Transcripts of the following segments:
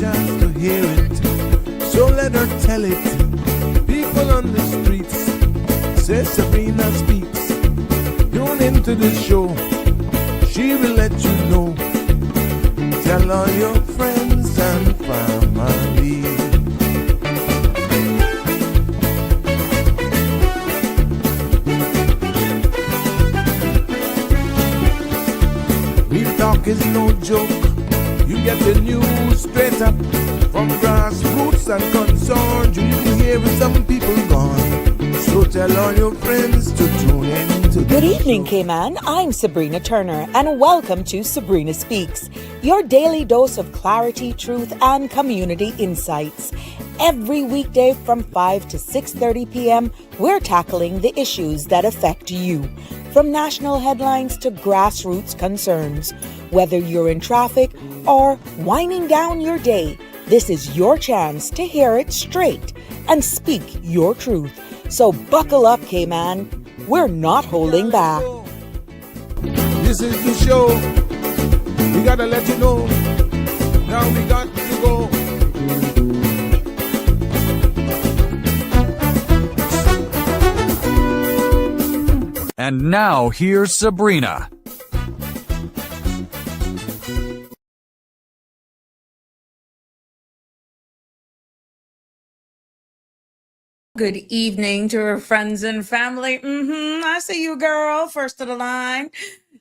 chance to hear it, so let her tell it. People on the streets say Sabrina speaks. Tune into the show, she will let you know. Tell all your friends and family. Real talk is no joke. You get the news straight up from grassroots and concerns. You can hear with some people gone. So tell all your friends to tune in to Good evening, Cayman. I'm Sabrina Turner, and welcome to Sabrina Speaks, your daily dose of clarity, truth, and community insights. Every weekday from 5 to 6:30 p.m., we're tackling the issues that affect you, from national headlines to grassroots concerns. Whether you're in traffic or winding down your day, this is your chance to hear it straight and speak your truth. So buckle up, Cayman. We're not holding back. This is the show. We gotta let you know. Now we got to go. And now here's Sabrina. Good evening to our friends and family. I see you, girl, first of the line.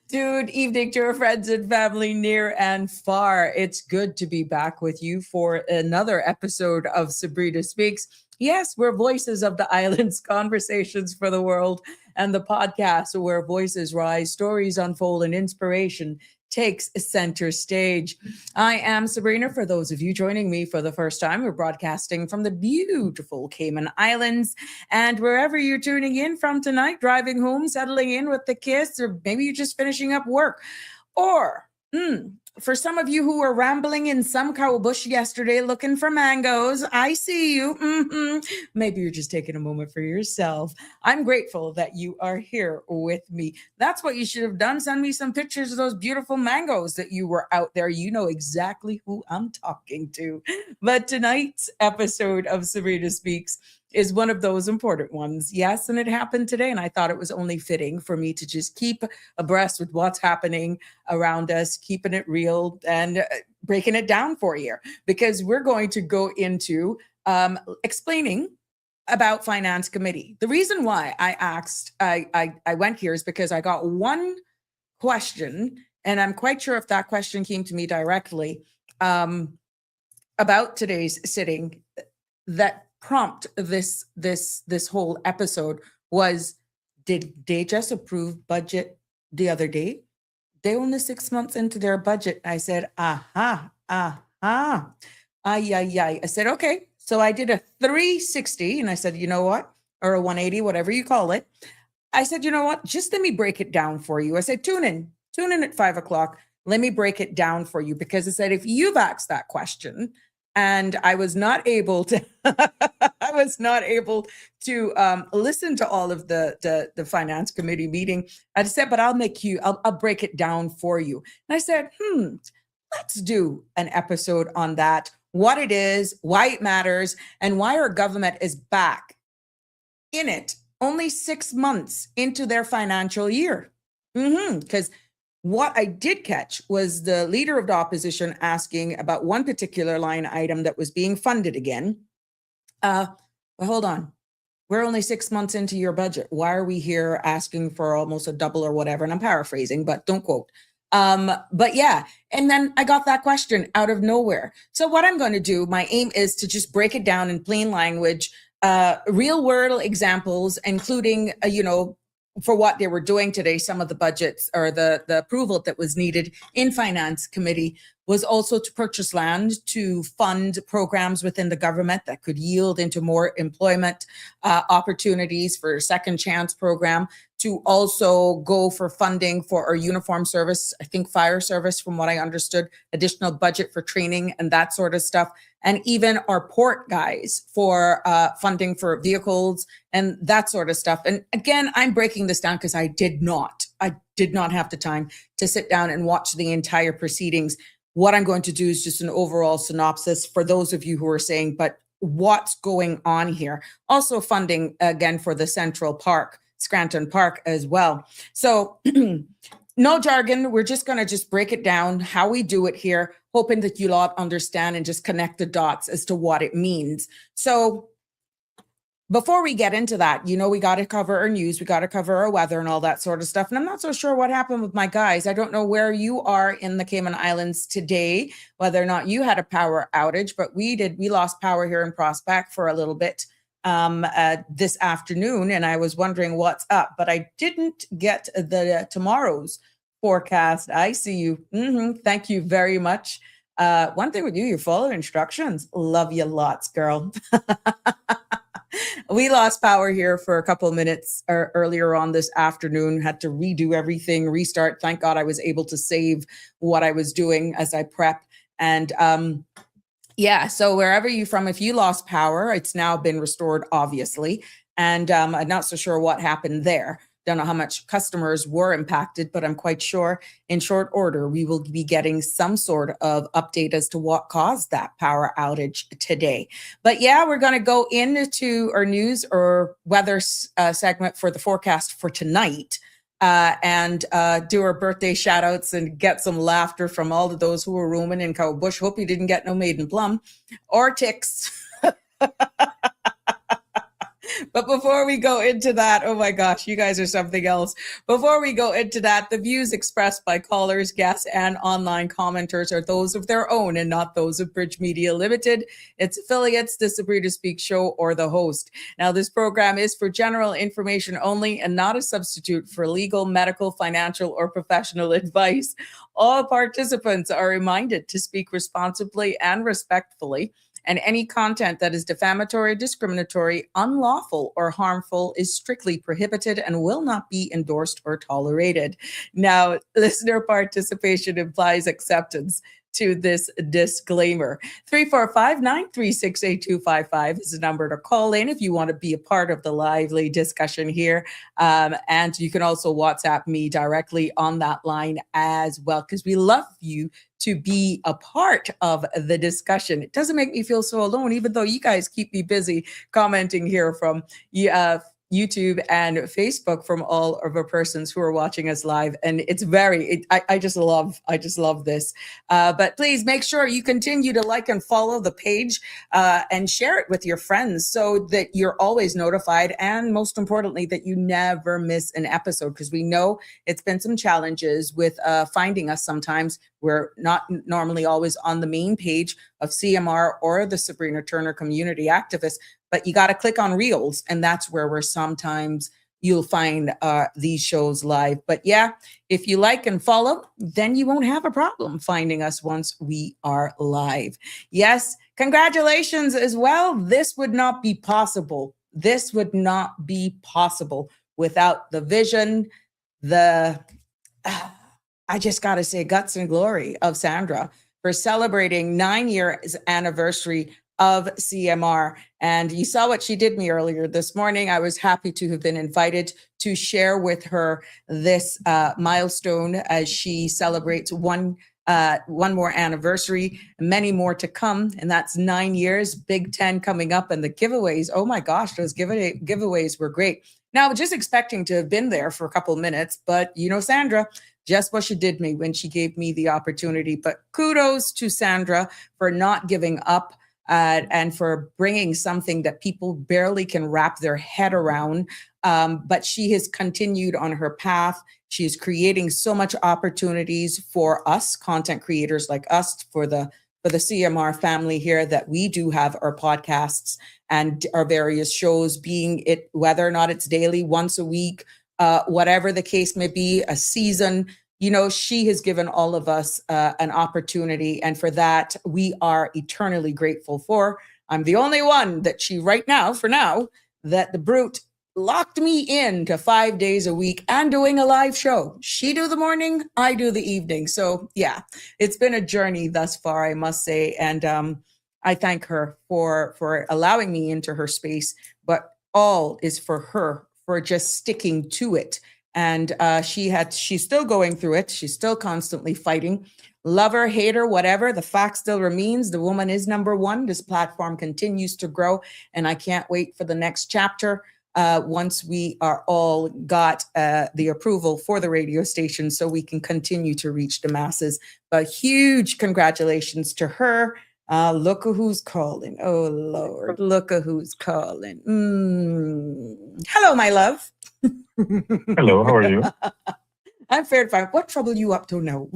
Good evening to our friends and family near and far. It's good to be back with you for another episode of Sabrina Speaks. Yes, we're Voices of the Islands, conversations for the world, and the podcast where voices rise, stories unfold, and inspiration takes center stage. I am Sabrina. For those of you joining me for the first time, we're broadcasting from the beautiful Cayman Islands. And wherever you're tuning in from tonight, driving home, settling in with the kids, or maybe you're just finishing up work, or for some of you who were rambling in some cow bush yesterday looking for mangoes, I see you. Maybe you're just taking a moment for yourself. I'm grateful that you are here with me. That's what you should have done. Send me some pictures of those beautiful mangoes that you were out there. You know exactly who I'm talking to. But tonight's episode of Sabrina Speaks is one of those important ones. Yes, and it happened today, and I thought it was only fitting for me to just keep abreast with what's happening around us, keeping it real and breaking it down for you, because we're going to go into explaining about Finance Committee. The reason why I went here is because I got one question, and I'm quite sure if that question came to me directly about today's sitting that prompt this whole episode was, did they just approve budget the other day? They only 6 months into their budget. I said, ay. I said, okay. So I did a 360 and I said, you know what? Or a 180, whatever you call it. I said, you know what? Just let me break it down for you. I said, tune in at 5 o'clock. Let me break it down for you, because I said, if you've asked that question, and I was not able to, listen to all of the Finance Committee meeting. I said, but I'll break it down for you. And I said, let's do an episode on that, what it is, why it matters, and why our government is back in it only 6 months into their financial year. Because what I did catch was the leader of the opposition asking about one particular line item that was being funded again. But hold on. We're only 6 months into your budget. Why are we here asking for almost a double or whatever? And I'm paraphrasing, but don't quote. But yeah, and then I got that question out of nowhere. So what I'm going to do, my aim is to just break it down in plain language, real world examples, including, for what they were doing today. Some of the budgets or the approval that was needed in Finance Committee was also to purchase land to fund programs within the government that could yield into more employment opportunities for Second Chance program, to also go for funding for our uniform service, I think fire service, from what I understood, additional budget for training and that sort of stuff. And even our port guys for funding for vehicles and that sort of stuff. And again, I'm breaking this down because I did not have the time to sit down and watch the entire proceedings. what I'm going to do is just an overall synopsis for those of you who are saying, but what's going on here? Also funding again for the Central Park, Scranton Park as well. So no jargon. We're just going to just break it down how we do it here, hoping that you'll all understand and just connect the dots as to what it means. So before we get into that, we got to cover our news, we got to cover our weather and all that sort of stuff. And I'm not so sure what happened with my guys. I don't know where you are in the Cayman Islands today, whether or not you had a power outage, but we did. We lost power here in Prospect for a little bit this afternoon, and I was wondering what's up, but I didn't get the tomorrow's forecast. I see you. Thank you very much. One thing with you, you follow instructions. Love you lots, girl. We lost power here for a couple of minutes earlier on this afternoon, had to redo everything, restart. Thank God I was able to save what I was doing as I prep. And yeah, so wherever you're from, if you lost power, it's now been restored, obviously. And I'm not so sure what happened there. Don't know how much customers were impacted, but I'm quite sure in short order, we will be getting some sort of update as to what caused that power outage today. But yeah, we're going to go into our news or weather segment for the forecast for tonight and do our birthday shout outs and get some laughter from all of those who were roaming in Cow Bush. Hope you didn't get no maiden plum or ticks. But before we go into that, oh my gosh, you guys are something else. Before we go into that, the views expressed by callers, guests, and online commenters are those of their own and not those of Bridge Media Limited, its affiliates, the Sabrina Speak Show, or the host. Now, this program is for general information only and not a substitute for legal, medical, financial, or professional advice. All participants are reminded to speak responsibly and respectfully. And any content that is defamatory, discriminatory, unlawful, or harmful is strictly prohibited and will not be endorsed or tolerated. Now, listener participation implies acceptance to this disclaimer. 345-936-8255 is the number to call in if you want to be a part of the lively discussion here. And you can also WhatsApp me directly on that line as well, because we love you to be a part of the discussion. It doesn't make me feel so alone, even though you guys keep me busy commenting here from YouTube and Facebook from all of our persons who are watching us live. And it's I just love this. But please make sure you continue to like and follow the page and share it with your friends so that you're always notified. And most importantly, that you never miss an episode, because we know it's been some challenges with finding us sometimes. We're not normally always on the main page of CMR or the Sabrina Turner Community Activist, but you got to click on Reels, and that's where sometimes you'll find these shows live. But yeah, if you like and follow, then you won't have a problem finding us once we are live. Yes, congratulations as well. This would not be possible. This would not be possible without the vision, I just got to say guts and glory of Sandra for celebrating 9 years anniversary of CMR. And you saw what she did me earlier this morning. I was happy to have been invited to share with her this milestone as she celebrates one more anniversary, many more to come. And that's 9 years, Big 10 coming up, and the giveaways. Oh my gosh, those giveaways were great. Now, just expecting to have been there for a couple of minutes, but Sandra, just what she did me when she gave me the opportunity. But kudos to Sandra for not giving up and for bringing something that people barely can wrap their head around. But she has continued on her path. She's creating so much opportunities for us, content creators like us, for the CMR family here, that we do have our podcasts and our various shows, being it whether or not it's daily, once a week, whatever the case may be, a season. She has given all of us an opportunity, and for that, we are eternally grateful for. I'm the only one that for now, that the brute locked me in to 5 days a week and doing a live show. She do the morning, I do the evening. So yeah, it's been a journey thus far, I must say. And I thank her for allowing me into her space, but all is for her, for just sticking to it. And she's still going through it. She's still constantly fighting. Lover, hater, whatever, the fact still remains. The woman is number one. This platform continues to grow, and I can't wait for the next chapter once we are all got the approval for the radio station so we can continue to reach the masses. But huge congratulations to her. Look at who's calling. Oh, Lord. Look at who's calling. Hello, my love. Hello, how are you? I'm fair fine. What trouble you up to now?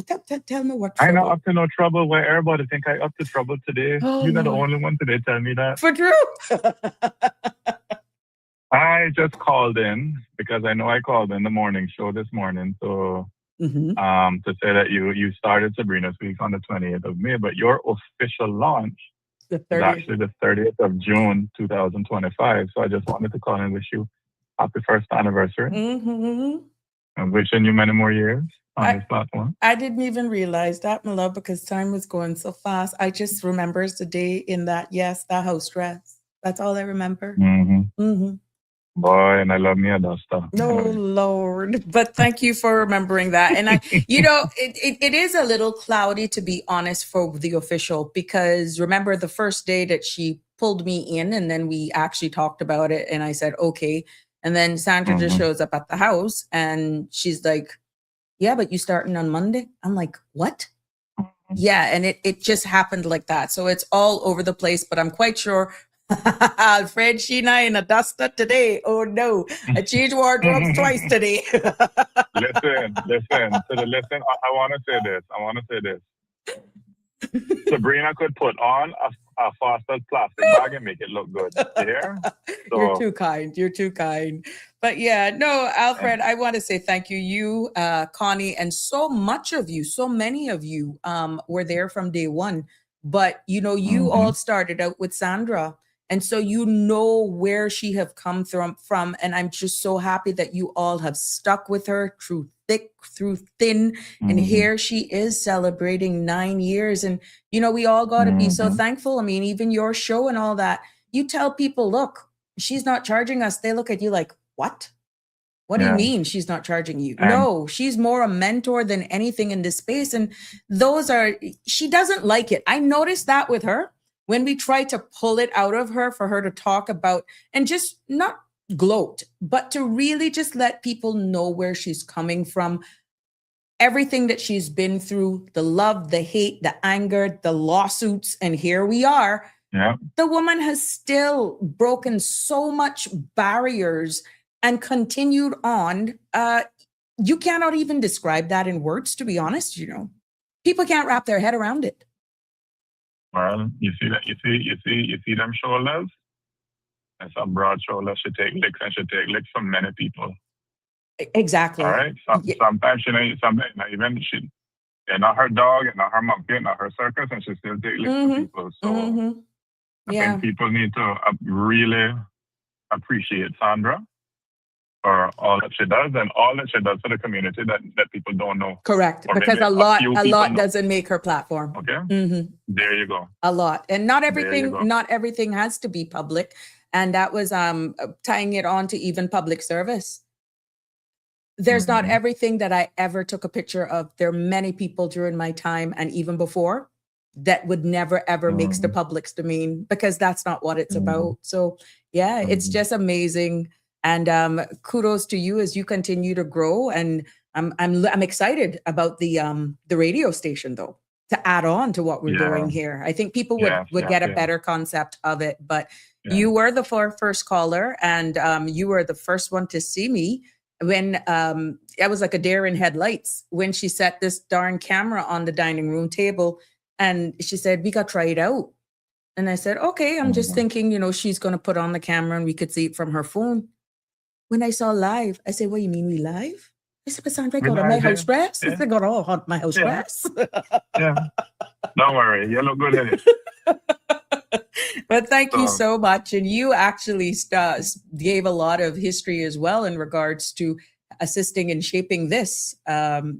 Tell me what trouble. I'm not up to no trouble. Why everybody think I up to trouble today? Oh, You're not the Lord. only one today tell me that. For true. I just called in because I know I called in the morning show this morning. So to say that you started Sabrina's Week on the 28th of May, but your official launch The is 30th. actually the 30th of June, 2025. So I just wanted to call and wish you happy first anniversary. I'm wishing you many more years on this platform. I didn't even realize that, my love, because time was going so fast. I just remembers the day in that house dress. That's all I remember. Boy, and I love me a duster. No, Lord. But thank you for remembering that. And it is a little cloudy, to be honest, for the official, because remember the first day that she pulled me in and then we actually talked about it and I said, okay. And then Sandra just shows up at the house and she's like, yeah, but you starting on Monday? I'm like, what? Yeah. And it just happened like that. So it's all over the place, but I'm quite sure Alfred, Sheena in a duster today. Oh no, I changed wardrobes twice today. Listen. I want to say this. Sabrina could put on a Foster's plastic bag and make it look good. Yeah? So, You're too kind. But yeah, no, Alfred, I want to say thank you. You, Connie, and so many of you were there from day one. But, you all started out with Sandra. And so you know where she have come from. And I'm just so happy that you all have stuck with her through thick, through thin. And here she is celebrating 9 years. And, we all got to be so thankful. I mean, even your show and all that, you tell people, look, she's not charging us. They look at you like, what? What do you mean she's not charging you? No, she's more a mentor than anything in this space. And she doesn't like it. I noticed that with her. When we try to pull it out of her for her to talk about and just not gloat, but to really just let people know where she's coming from, everything that she's been through, the love, the hate, the anger, the lawsuits, and here we are. Yeah. The woman has still broken so much barriers and continued on. You cannot even describe that in words, to be honest. People can't wrap their head around it. Well, you see them shoulders? And some broad shoulders should take licks and should take licks from many people. Exactly. All right? Sometimes even you're not her dog, you're not her monkey, not her circus, and she still take licks from people. So I think people need to really appreciate Sandra for all that she does and all that she does for the community that people don't know. Correct, because a lot doesn't make her platform. Okay, there you go. A lot, and not everything has to be public. And that was tying it on to even public service. There's not everything that I ever took a picture of. There are many people during my time and even before that would never ever makes the public's domain because that's not what it's about. So yeah, it's just amazing. And kudos to you as you continue to grow. And I'm excited about the radio station though, to add on to what we're doing here. I think people would get a better concept of it. But you were the first caller, and you were the first one to see me when I was like a deer in headlights when she set this darn camera on the dining room table, and she said, "We got to try it out." And I said, "Okay." I'm just thinking, she's going to put on the camera and we could see it from her phone. When I saw live, I said, "What, you mean we live?" I said, "But Sandra got on my house dress." I said, "Got on my house dress." Don't worry. You look good in it. But thank you so much. And you actually gave a lot of history as well in regards to assisting in shaping this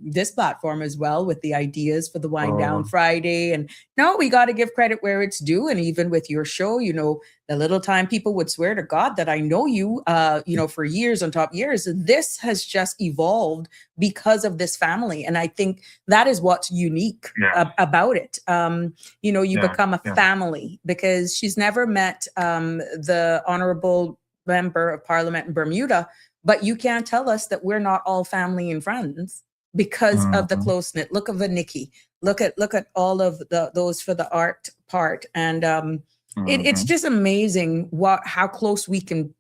this platform as well with the ideas for the Wind Down Friday. And no, we got to give credit where it's due. And even with your show, you know, the little time people would swear to God that I know you, you know, for years on top years, this has just evolved because of this family. And I think that is what's unique about it. You know, you become a family, because she's never met the Honorable Member of Parliament in Bermuda, but you can't tell us that we're not all family and friends because of the close knit. Look at the Nikki. Look at all of those for the art part. And it's just amazing how close we can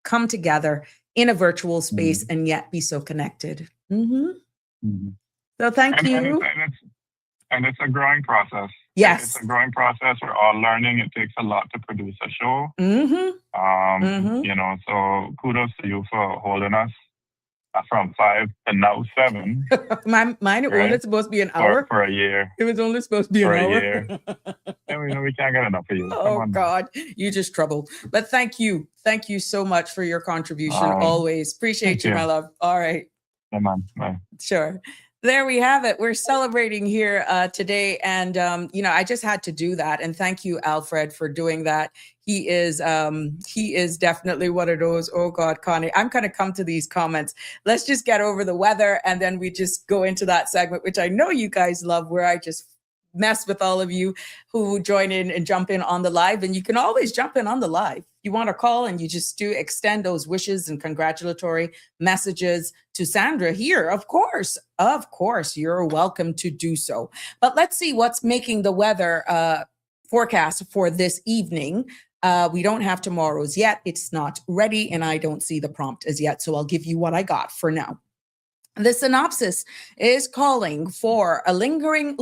come together in a virtual space and yet be so connected. So thank you. And it's a growing process. Yes. It's a growing process. We're all learning. It takes a lot to produce a show. You know, so kudos to you for holding us from 5 to now 7. Mine right? only supposed to be an hour. For a year. It was only supposed to be an hour. For a year. And, you know, we can't get enough of you. Oh, God. You just trouble. But thank you. Thank you so much for your contribution. Always. Appreciate you, my love. All right. Yeah, man. Bye. Sure. There we have it. We're celebrating here today. And, you know, I just had to do that. And thank you, Alfred, for doing that. He is definitely one of those. Oh, God, Connie, I'm going to come to these comments. Let's just get over the weather. And then we just go into that segment, which I know you guys love, where I just mess with all of you who join in and jump in on the live. And you can always jump in on the live. You want to call, and you just do extend those wishes and congratulatory messages to Sandra here. Of course, you're welcome to do so. But let's see what's making the weather forecast for this evening. We don't have tomorrow's yet. It's not ready, and I don't see the prompt as yet. So I'll give you what I got for now. The synopsis is calling for a lingering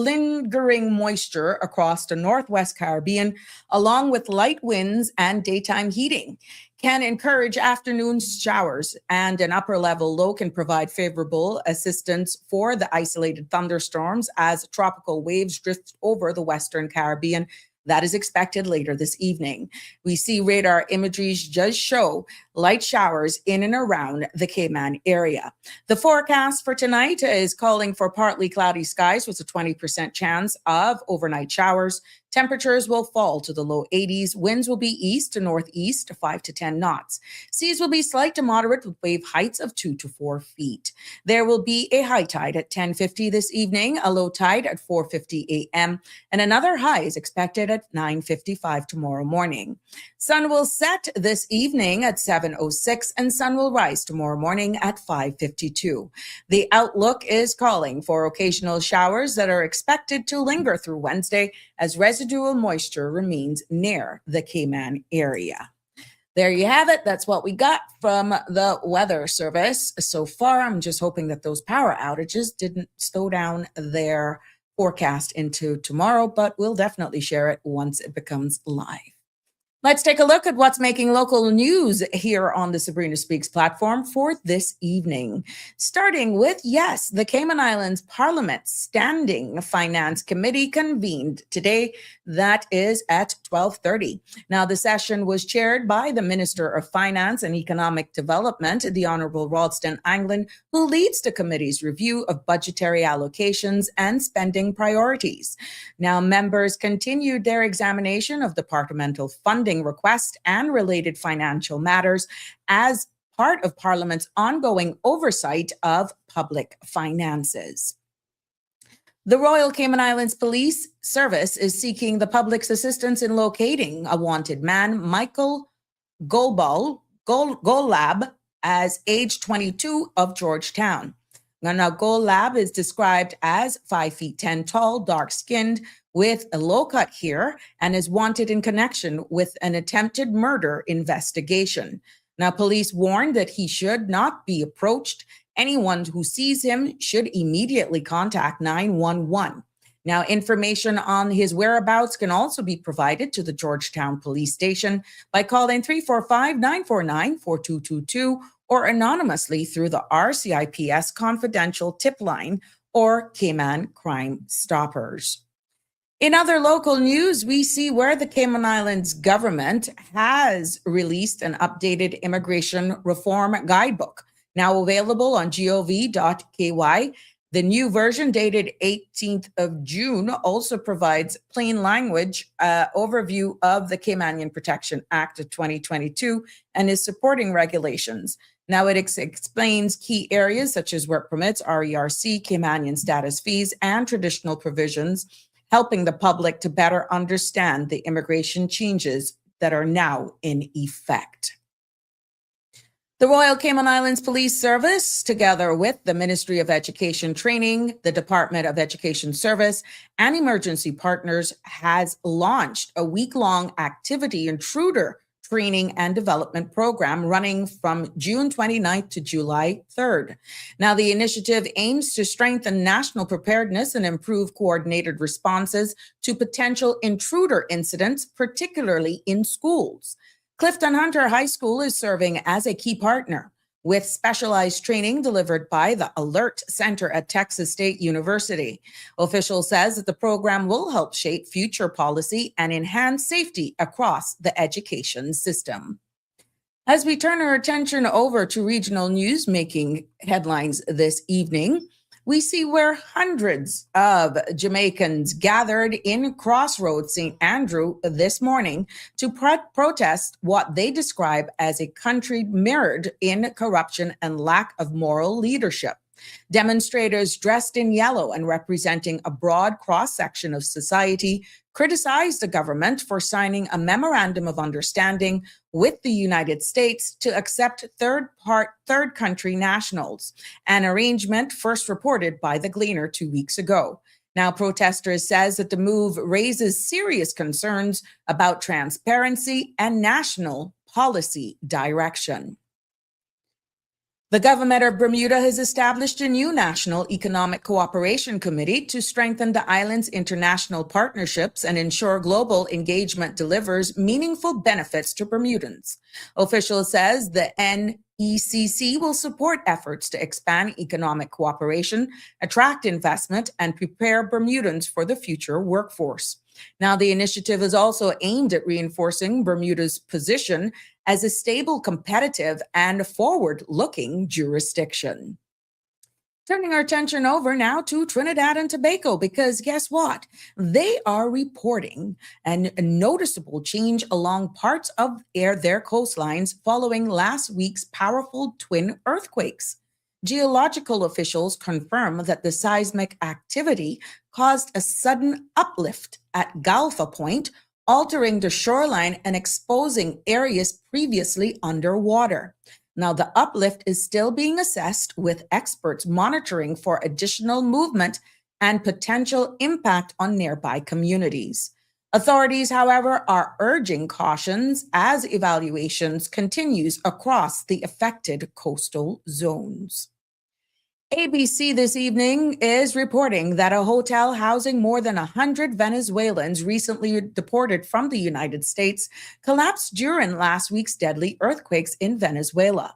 moisture across the Northwest Caribbean, along with light winds and daytime heating. Can encourage afternoon showers, and an upper level low can provide favorable assistance for the isolated thunderstorms as tropical waves drift over the Western Caribbean. That is expected later this evening. We see radar imagery just show light showers in and around the Cayman area. The forecast for tonight is calling for partly cloudy skies with a 20% chance of overnight showers. Temperatures will fall to the low 80s. Winds will be east to northeast to 5 to 10 knots. Seas will be slight to moderate with wave heights of 2 to 4 feet. There will be a high tide at 10:50 this evening, a low tide at 4:50 a.m., and another high is expected at 9:55 tomorrow morning. Sun will set this evening at 7:06, and sun will rise tomorrow morning at 5:52. The outlook is calling for occasional showers that are expected to linger through Wednesday as residual moisture remains near the Cayman area. There you have it. That's what we got from the Weather Service so far. I'm just hoping that those power outages didn't slow down their forecast into tomorrow, but we'll definitely share it once it becomes live. Let's take a look at what's making local news here on the Sabrina Speaks platform for this evening. Starting with, yes, the Cayman Islands Parliament Standing Finance Committee convened today. That is at 12:30. Now, the session was chaired by the Minister of Finance and Economic Development, the Honorable Ralston Anglin, who leads the committee's review of budgetary allocations and spending priorities. Now, members continued their examination of departmental funding request and related financial matters as part of Parliament's ongoing oversight of public finances. The Royal Cayman Islands Police Service is seeking the public's assistance in locating a wanted man, Michael Golab, as age 22 of Georgetown. Now, Golab is described as 5 feet 10 tall, dark-skinned, with a low-cut hair, and is wanted in connection with an attempted murder investigation. Now, police warned that he should not be approached. Anyone who sees him should immediately contact 911. Now, information on his whereabouts can also be provided to the Georgetown Police Station by calling 345-949-4222 or anonymously through the RCIPS confidential tip line or Cayman Crime Stoppers. In other local news, we see where the Cayman Islands government has released an updated immigration reform guidebook. now available on gov.ky. The new version, dated 18th of June, also provides plain language overview of the Caymanian Protection Act of 2022 and its supporting regulations. Now it explains key areas such as work permits, RERC, Caymanian status fees, and traditional provisions, helping the public to better understand the immigration changes that are now in effect. The Royal Cayman Islands Police Service, together with the Ministry of Education Training, the Department of Education Service, and emergency partners, has launched a week-long activity intruder training and development program running from June 29th to July 3rd. Now, the initiative aims to strengthen national preparedness and improve coordinated responses to potential intruder incidents, particularly in schools. Clifton Hunter High School is serving as a key partner, with specialized training delivered by the Alert Center at Texas State University. Official says that the program will help shape future policy and enhance safety across the education system. As we turn our attention over to regional news making headlines this evening, we see where hundreds of Jamaicans gathered in Crossroads, St. Andrew, this morning to protest what they describe as a country mirrored in corruption and lack of moral leadership. Demonstrators dressed in yellow and representing a broad cross-section of society criticized the government for signing a memorandum of understanding with the United States to accept third country nationals, an arrangement first reported by the Gleaner 2 weeks ago. Now, protesters says that the move raises serious concerns about transparency and national policy direction. The government of Bermuda has established a new National Economic Cooperation Committee to strengthen the island's international partnerships and ensure global engagement delivers meaningful benefits to Bermudans. Official says the NECC will support efforts to expand economic cooperation, attract investment, and prepare Bermudans for the future workforce. Now, the initiative is also aimed at reinforcing Bermuda's position as a stable, competitive, and forward-looking jurisdiction. Turning our attention over now to Trinidad and Tobago, because guess what? They are reporting a noticeable change along parts of their coastlines following last week's powerful twin earthquakes. Geological officials confirm that the seismic activity caused a sudden uplift at Galfa Point, altering the shoreline and exposing areas previously underwater. Now, the uplift is still being assessed, with experts monitoring for additional movement and potential impact on nearby communities. Authorities, however, are urging cautions as evaluations continues across the affected coastal zones. ABC this evening is reporting that a hotel housing more than 100 Venezuelans recently deported from the United States collapsed during last week's deadly earthquakes in Venezuela.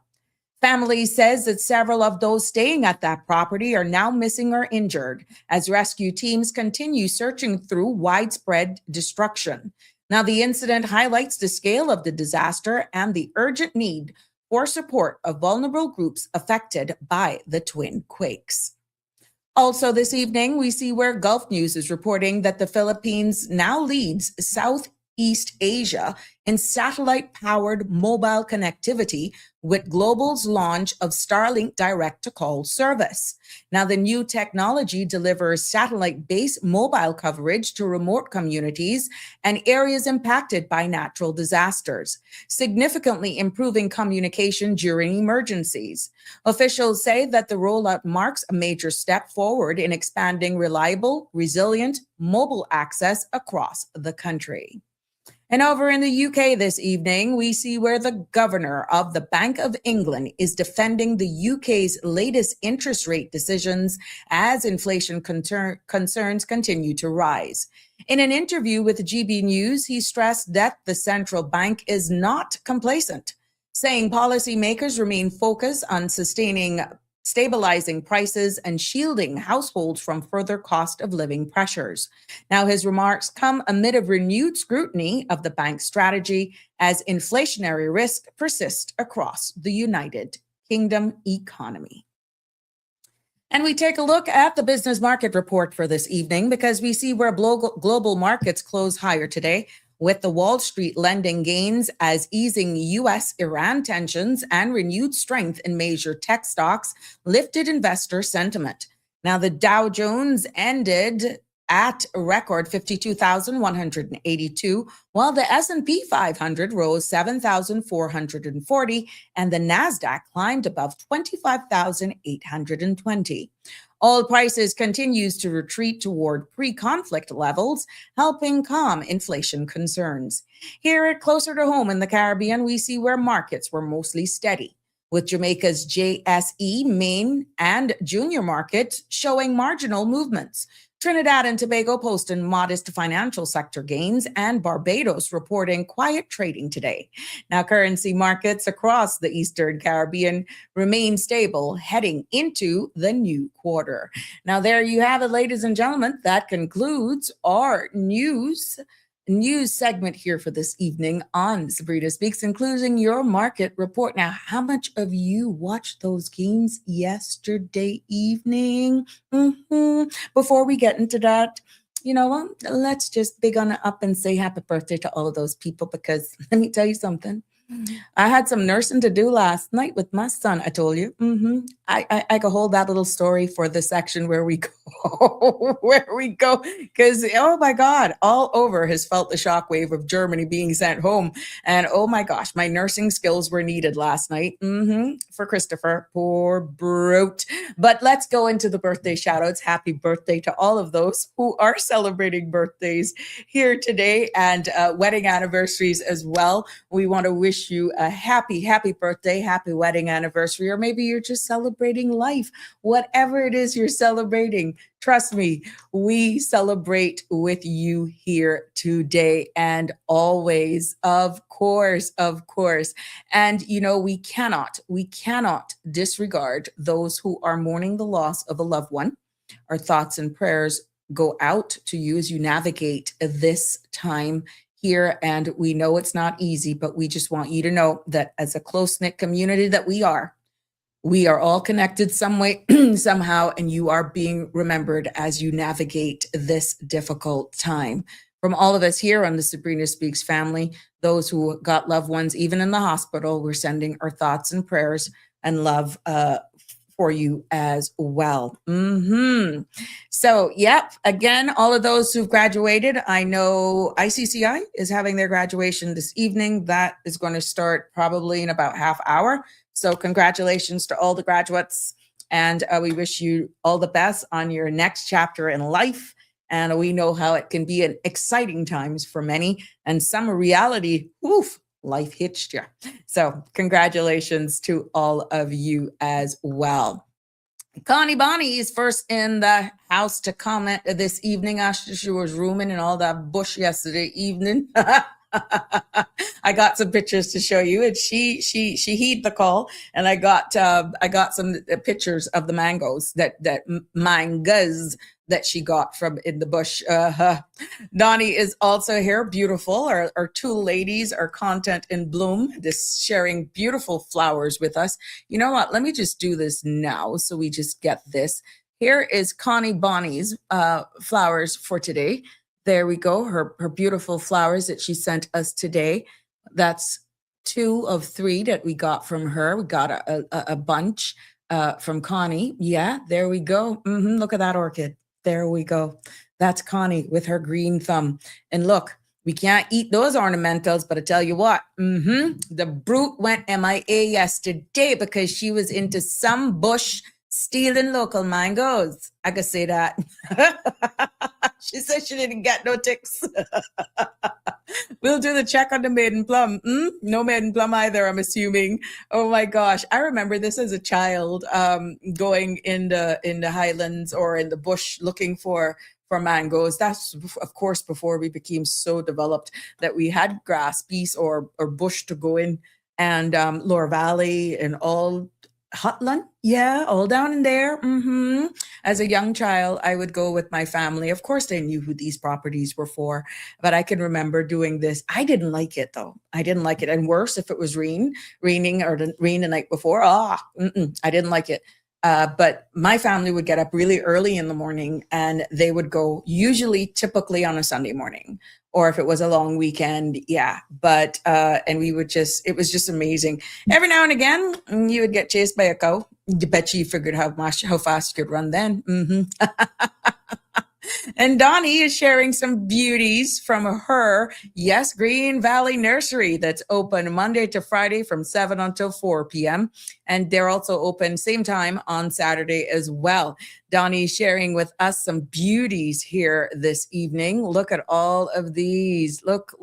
Family says that several of those staying at that property are now missing or injured as rescue teams continue searching through widespread destruction. Now, the incident highlights the scale of the disaster and the urgent need for support of vulnerable groups affected by the twin quakes. Also this evening, we see where Gulf News is reporting that the Philippines now leads Southeast Asia in satellite-powered mobile connectivity with Global's launch of Starlink direct-to-call service. Now, the new technology delivers satellite-based mobile coverage to remote communities and areas impacted by natural disasters, significantly improving communication during emergencies. Officials say that the rollout marks a major step forward in expanding reliable, resilient mobile access across the country. And over in the UK this evening, we see where the governor of the Bank of England is defending the UK's latest interest rate decisions as inflation concerns continue to rise. In an interview with GB News, he stressed that the central bank is not complacent, saying policymakers remain focused on stabilizing prices and shielding households from further cost of living pressures. Now, his remarks come amid a renewed scrutiny of the bank's strategy as inflationary risk persists across the United Kingdom economy. And we take a look at the business market report for this evening because we see where global markets close higher today, with the Wall Street lending gains as easing U.S.-Iran tensions and renewed strength in major tech stocks lifted investor sentiment. Now, the Dow Jones ended at a record 52,182, while the S&P 500 rose 7,440, and the Nasdaq climbed above 25,820. Oil prices continues to retreat toward pre-conflict levels, helping calm inflation concerns. Here at closer to home in the Caribbean, we see where markets were mostly steady, with Jamaica's JSE main and junior market showing marginal movements. Trinidad and Tobago posting modest financial sector gains, and Barbados reporting quiet trading today. Now, currency markets across the Eastern Caribbean remain stable heading into the new quarter. Now, there you have it, ladies and gentlemen. That concludes our news segment here for this evening on Sabrina Speaks, including your market report. Now, how much of you watched those games yesterday evening? Before we get into that, you know what? Let's just big on it up and say happy birthday to all of those people, because let me tell you something. I had some nursing to do last night with my son. I told you. I could hold that little story for the section where we go, because oh my God, all over has felt the shockwave of Germany being sent home, and oh my gosh, my nursing skills were needed last night. For Christopher, poor brute. But let's go into the birthday shout-outs. Happy birthday to all of those who are celebrating birthdays here today, and wedding anniversaries as well. We want to wish you a happy birthday, happy wedding anniversary, or maybe you're just celebrating life. Whatever it is you're celebrating, trust me, we celebrate with you here today and always, of course. And you know, we cannot disregard those who are mourning the loss of a loved one. Our thoughts and prayers go out to you as you navigate this time here. And we know it's not easy, but we just want you to know that as a close-knit community that we are all connected some way, somehow, and you are being remembered as you navigate this difficult time. From all of us here on the Sabrina Speaks family, those who got loved ones even in the hospital, we're sending our thoughts and prayers and love for you as well. So, yep, again, all of those who've graduated, I know ICCI is having their graduation this evening. That is going to start probably in about half hour. So congratulations to all the graduates, and we wish you all the best on your next chapter in life. And we know how it can be an exciting times for many, and some reality, life hits you. So congratulations to all of you as well. Connie Bonnie is first in the house to comment this evening after she was rooming in all that bush yesterday evening. I got some pictures to show you, and she heeded the call, and I got some pictures of the mangoes that she got from in the bush. Donnie is also here, beautiful. Our two ladies are content in bloom, just sharing beautiful flowers with us. You know what? Let me just do this now so we just get this. Here is Connie Bonnie's flowers for today. There we go, her beautiful flowers that she sent us today. That's 2 of 3 that we got from her. We got a bunch from Connie. Yeah, there we go. Look at that orchid. There we go. That's Connie with her green thumb. And look, we can't eat those ornamentals, but I tell you what, the brute went MIA yesterday because she was into some bush stealing local mangoes. I could say that. She said she didn't get no ticks. We'll do the check on the maiden plum. No maiden plum either, I'm assuming. Oh my gosh. I remember this as a child, going in the highlands or in the bush looking for mangoes. That's, of course, before we became so developed that we had grass piece or bush to go in, and Lower Valley and all Hotland, yeah, all down in there. As a young child, I would go with my family. Of course, they knew who these properties were for, but I can remember doing this. I didn't like it though. I didn't like it, and worse if it was raining or the rain the night before. I didn't like it. But my family would get up really early in the morning, and they would go typically on a Sunday morning, or if it was a long weekend, yeah. But and we would it was just amazing. Every now and again, you would get chased by a cow. I bet you figured how fast you could run then. And Donnie is sharing some beauties from her, yes, Green Valley Nursery that's open Monday to Friday from 7 until 4 p.m. And they're also open same time on Saturday as well. Donnie sharing with us some beauties here this evening. Look at all of these. Look.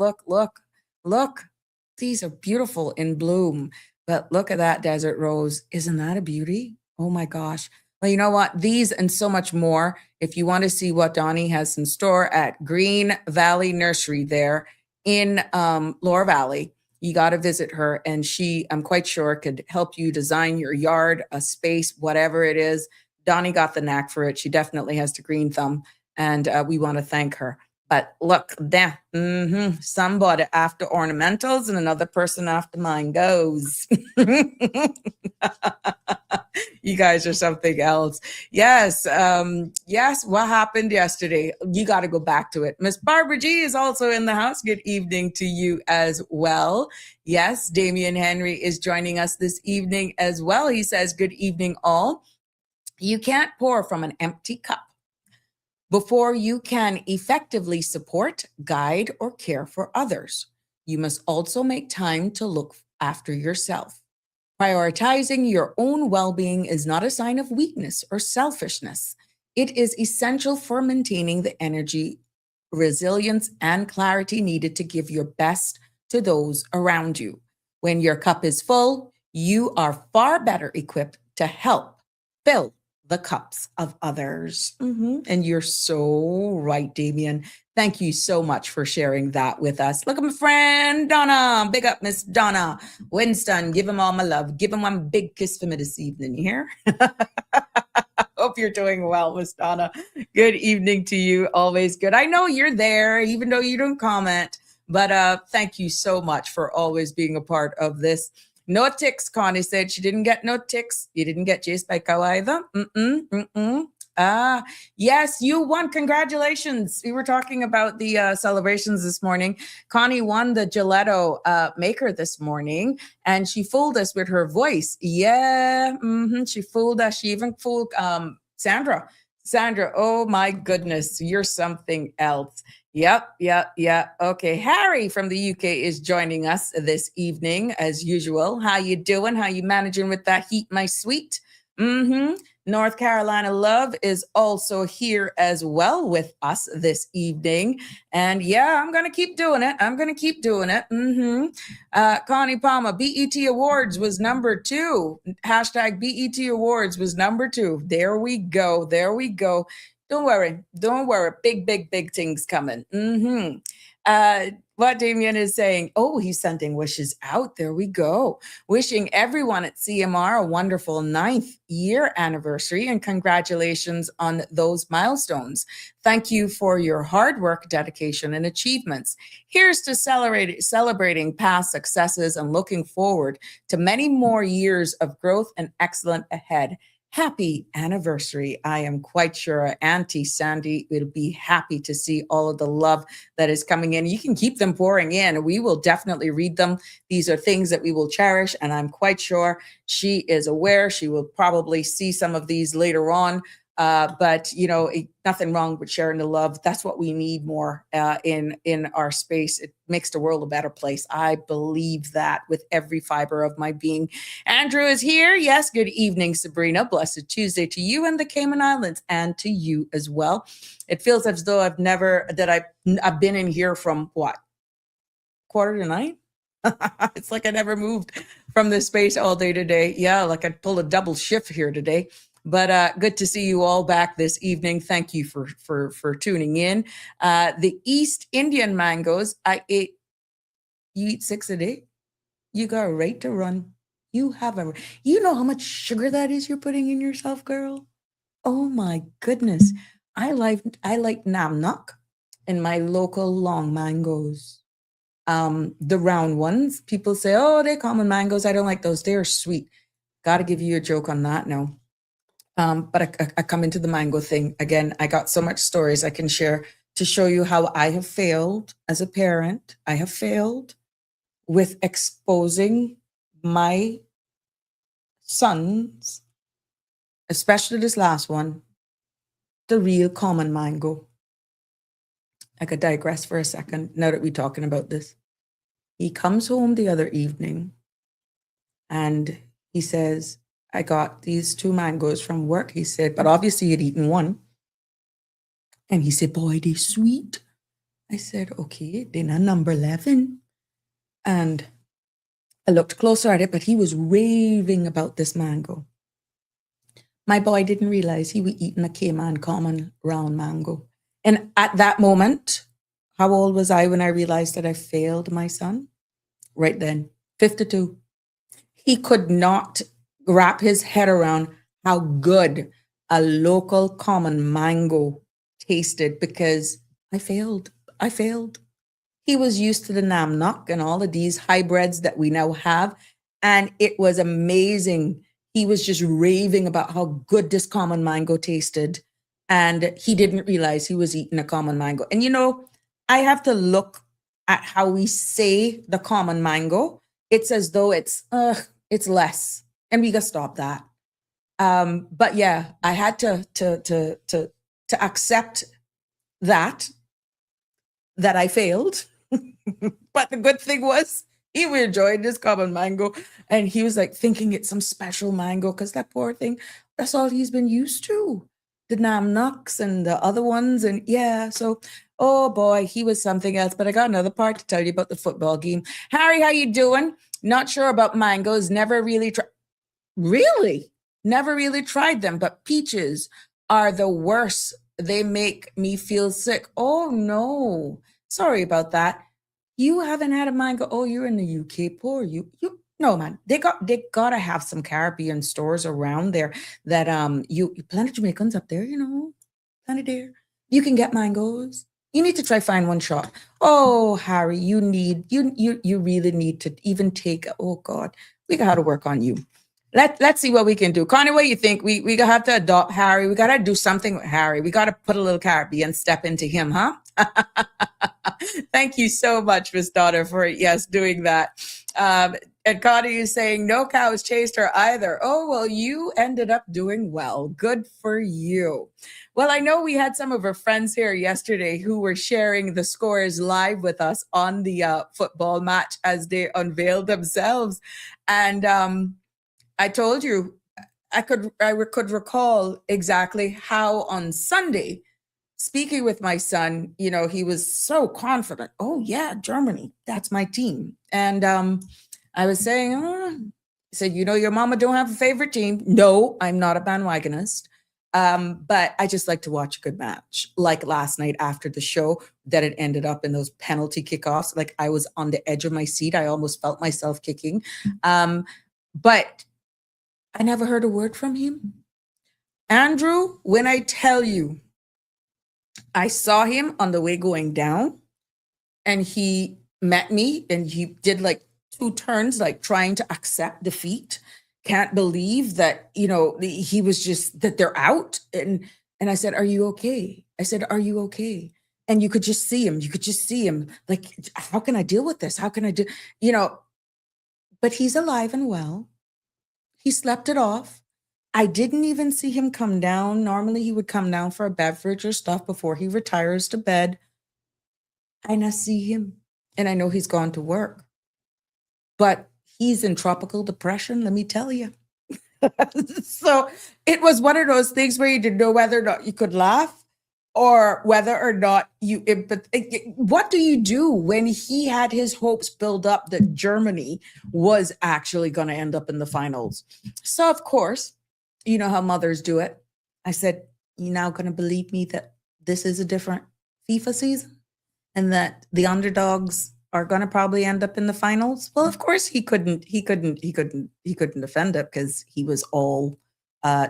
These are beautiful in bloom. But look at that desert rose. Isn't that a beauty? Oh my gosh. Well, you know what? These and so much more, if you want to see what Donnie has in store at Green Valley Nursery there in Lower Valley, you got to visit her. And she, I'm quite sure, could help you design your yard, a space, whatever it is. Donnie got the knack for it. She definitely has the green thumb. And we want to thank her. But look, there, somebody after ornamentals and another person after mangoes. You guys are something else. Yes. Yes. What happened yesterday? You got to go back to it. Miss Barbara G is also in the house. Good evening to you as well. Yes. Damian Henry is joining us this evening as well. He says, good evening all. You can't pour from an empty cup. Before you can effectively support, guide, or care for others, you must also make time to look after yourself. Prioritizing your own well-being is not a sign of weakness or selfishness. It is essential for maintaining the energy, resilience, and clarity needed to give your best to those around you. When your cup is full, you are far better equipped to help fill the cups of others. And you're so right, Damien. Thank you so much for sharing that with us. Look at my friend Donna. Big up, Miss Donna. Winston, give him all my love. Give him one big kiss for me this evening. You hear? Hope you're doing well, Miss Donna. Good evening to you. Always good. I know you're there, even though you don't comment. But thank you so much for always being a part of this. No ticks, Connie said. She didn't get no ticks. You didn't get chased by cow either. Yes, you won. Congratulations. We were talking about the celebrations this morning. Connie won the gelato maker this morning, and she fooled us with her voice. Yeah, she fooled us. She even fooled Sandra. Sandra, oh my goodness, you're something else. Yep. Okay, Harry from the UK is joining us this evening as usual. How you doing? How you managing with that heat, my sweet? North Carolina Love is also here as well with us this evening. And yeah, I'm going to keep doing it. Connie Palmer, BET Awards was number 2. Hashtag BET Awards was number 2. There we go. Don't worry. Big things coming. What Damien is saying, he's sending wishes out. There we go. Wishing everyone at CMR a wonderful 9th year anniversary and congratulations on those milestones. Thank you for your hard work, dedication, and achievements. Here's to celebrating past successes and looking forward to many more years of growth and excellence ahead. Happy anniversary. I am quite sure Auntie Sandy will be happy to see all of the love that is coming in. You can keep them pouring in. We will definitely read them. These are things that we will cherish, and I'm quite sure she is aware. She will probably see some of these later on. But nothing wrong with sharing the love. That's what we need more in our space. It makes the world a better place. I believe that with every fiber of my being. Andrew is here. Yes. Good evening, Sabrina. Blessed Tuesday to you and the Cayman Islands, and to you as well. It feels as though I've been in here from what? 8:45? It's like I never moved from this space all day today. Yeah, like I pulled a double shift here today. But good to see you all back this evening. Thank you for tuning in. The East Indian mangoes, you eat 6 a day? You got a rate to run. You know how much sugar that is you're putting in yourself, girl? Oh my goodness. I like namnok and my local long mangoes. The round ones, people say, oh, they're common mangoes. I don't like those. They're sweet. Got to give you a joke on that now. But I come into the mango thing again. I got so much stories I can share to show you how I have failed as a parent. I have failed with exposing my sons, especially this last one, the real common mango. I could digress for a second now that we're talking about this. He comes home the other evening and he says, I got these 2 mangoes from work. He said, but obviously he'd eaten one. And he said, boy, they sweet. I said, okay, then a number 11. And I looked closer at it, but he was raving about this mango. My boy didn't realize he was eating a Cayman common round mango. And at that moment, how old was I when I realized that I failed my son? Right then, 52. He could not wrap his head around how good a local common mango tasted because I failed. He was used to the namnok and all of these hybrids that we now have. And it was amazing. He was just raving about how good this common mango tasted. And he didn't realize he was eating a common mango. And I have to look at how we say the common mango. It's as though it's less. And we gotta stop that. But yeah, I had to accept that I failed. But the good thing was he enjoyed this common mango. And he was like thinking it's some special mango because that poor thing, that's all he's been used to. The namnoks and the other ones. And yeah, so, oh boy, he was something else. But I got another part to tell you about the football game. Harry, how you doing? Not sure about mangoes. Never really tried. Really? Never really tried them. But peaches are the worst. They make me feel sick. Oh no. Sorry about that. You haven't had a mango. Oh, you're in the UK. Poor you. No, man. They gotta have some Caribbean stores around there that you plenty of Jamaicans up there, plenty there. You can get mangoes. You need to try find one shop. Oh, Harry, you really need to even take. Oh God, we got to work on you. Let's see what we can do. Connie, what do you think? We gotta have to adopt Harry. We gotta do something with Harry. We gotta put a little Caribbean step into him, huh? Thank you so much, Miss Daughter, for doing that. And Connie is saying no cows chased her either. Oh, well, you ended up doing well. Good for you. Well, I know we had some of our friends here yesterday who were sharing the scores live with us on the football match as they unveiled themselves. And I told you I could recall exactly how on Sunday, speaking with my son, he was so confident. Oh yeah, Germany, that's my team. And I was saying, he said, your mama don't have a favorite team. No, I'm not a bandwagonist. But I just like to watch a good match. Like last night after the show, that it ended up in those penalty kickoffs. Like I was on the edge of my seat. I almost felt myself kicking. But I never heard a word from him. Andrew, when I tell you, I saw him on the way going down and he met me and he did like 2 turns, like trying to accept defeat. Can't believe that, he was just that they're out. And I said, are you okay? I said, are you okay? And you could just see him. Like, how can I deal with this? How can I do, but he's alive and well. He slept it off. I didn't even see him come down. Normally he would come down for a beverage or stuff before he retires to bed. I not see him. And I know he's gone to work. But he's in tropical depression, let me tell you. So it was one of those things where you didn't know whether or not you could laugh or whether or not what do you do when he had his hopes build up that Germany was actually going to end up in the finals? So, of course, you know how mothers do it. I said, you're now going to believe me that this is a different FIFA season and that the underdogs are going to probably end up in the finals. Well, of course he couldn't defend it because he was all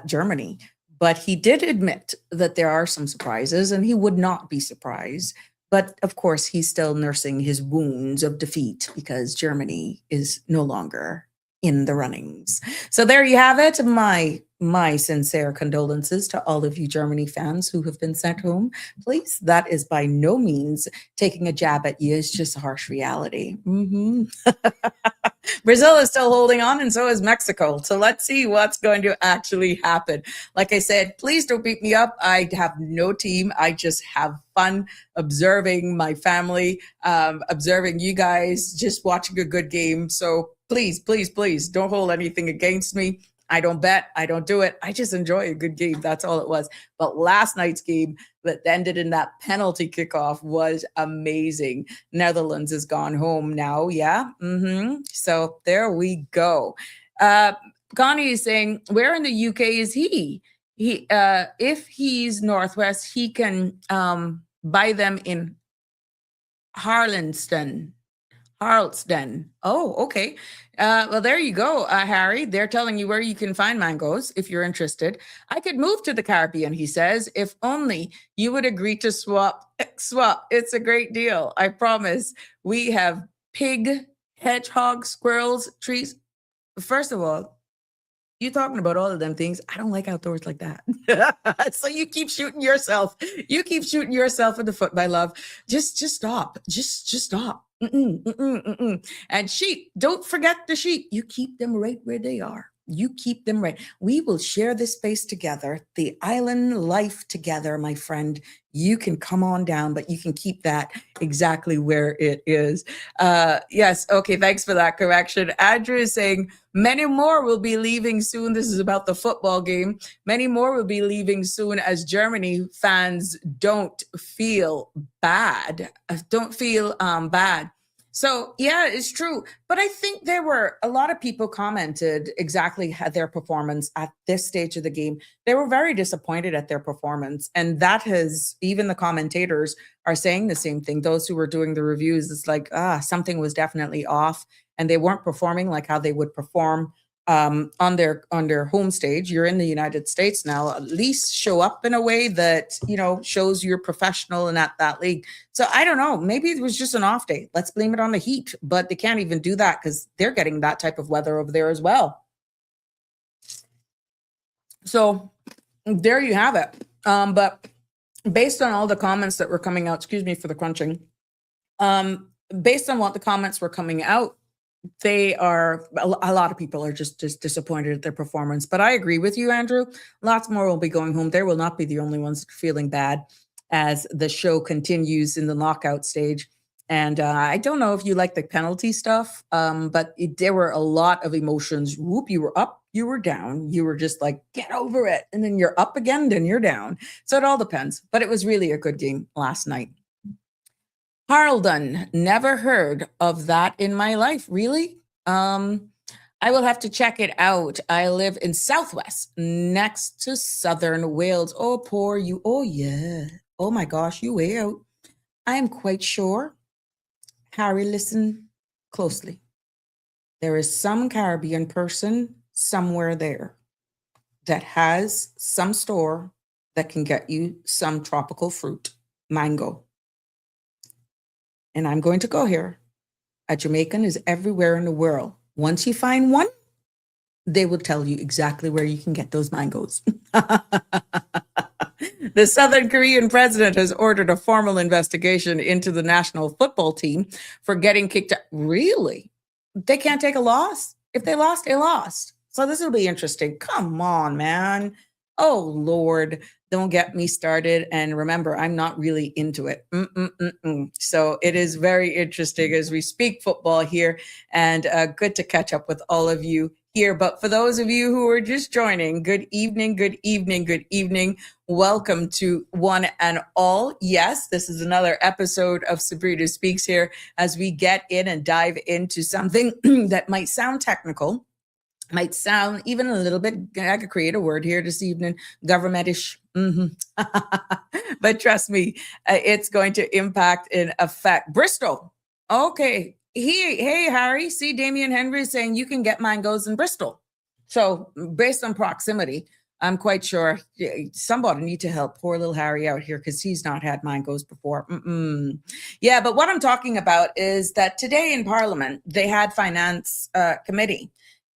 Germany. But he did admit that there are some surprises, and he would not be surprised. But of course, he's still nursing his wounds of defeat because Germany is no longer in the runnings. So there you have it. My sincere condolences to all of you Germany fans who have been sent home. Please, that is by no means taking a jab at you. It's just a harsh reality. Brazil is still holding on, and so is Mexico. So let's see what's going to actually happen. Like I said, please don't beat me up. I have no team. I just have fun observing my family, observing you guys, just watching a good game. So please, please, please don't hold anything against me. I don't bet. I don't do it. I just enjoy a good game. That's all it was. But last night's game that ended in that penalty kickoff was amazing. Netherlands has gone home now. Yeah. So there we go. Connie is saying, where in the UK is he? If he's Northwest, he can buy them in Harlesden. Oh, okay. Well, there you go, Harry. They're telling you where you can find mangoes if you're interested. I could move to the Caribbean, he says, if only you would agree to swap. It's a great deal. I promise. We have pig, hedgehog, squirrels, trees. First of all, you talking about all of them things. I don't like outdoors like that. So you keep shooting yourself. You keep shooting yourself in the foot, my love. Just stop. Just stop. And sheep, don't forget the sheep. You keep them right where they are. You keep them right. We will share this space together, the island life together, my friend. You can come on down, but you can keep that exactly where it is. Yes. Okay. Thanks for that correction. Andrew is saying many more will be leaving soon. This is about the football game. Many more will be leaving soon as Germany fans don't feel bad. Bad. So, yeah, it's true. But I think there were a lot of people commented exactly how their performance at this stage of the game. They were very disappointed at their performance. And that has, even the commentators are saying the same thing. Those who were doing the reviews, it's like, something was definitely off. And they weren't performing like how they would perform on their home stage. You're in the United States now. At least show up in a way that, shows you're professional and at that league. So I don't know. Maybe it was just an off day. Let's blame it on the heat. But they can't even do that because they're getting that type of weather over there as well. So there you have it. But based on all the comments that were coming out, excuse me for the crunching. Based on what the comments were coming out, a lot of people are just disappointed at their performance. But I agree with you, Andrew. Lots more will be going home. They will not be the only ones feeling bad as the show continues in the knockout stage. And I don't know if you like the penalty stuff, but there were a lot of emotions. Whoop, you were up, you were down. You were just like, get over it. And then you're up again, then you're down. So it all depends. But it was really a good game last night. Harlesden, never heard of that in my life. Really? I will have to check it out. I live in Southwest, next to Southern Wales. Oh, poor you. Oh, yeah. Oh, my gosh, you way out. I am quite sure. Harry, listen closely. There is some Caribbean person somewhere there that has some store that can get you some tropical fruit, mango. And I'm going to go here. A Jamaican is everywhere in the world. Once you find one, they will tell you exactly where you can get those mangoes. The Southern Korean president has ordered a formal investigation into the national football team for getting kicked out. Really? They can't take a loss? If they lost, they lost. So this will be interesting. Come on, man. Oh, Lord. Don't get me started. And remember, I'm not really into it. So it is very interesting as we speak football here, and good to catch up with all of you here. But for those of you who are just joining, good evening, good evening, good evening. Welcome to one and all. Yes, this is another episode of Sabrina Speaks here as we get in and dive into something that might sound technical, might sound even a little bit, I could create a word here this evening, government-ish. But trust me, it's going to impact and affect Bristol. Okay. Hey, Harry. See, Damian Henry is saying you can get mangoes in Bristol. So, based on proximity, I'm quite sure somebody need to help poor little Harry out here because he's not had mangoes before. Yeah, but what I'm talking about is that today in Parliament, they had finance committee.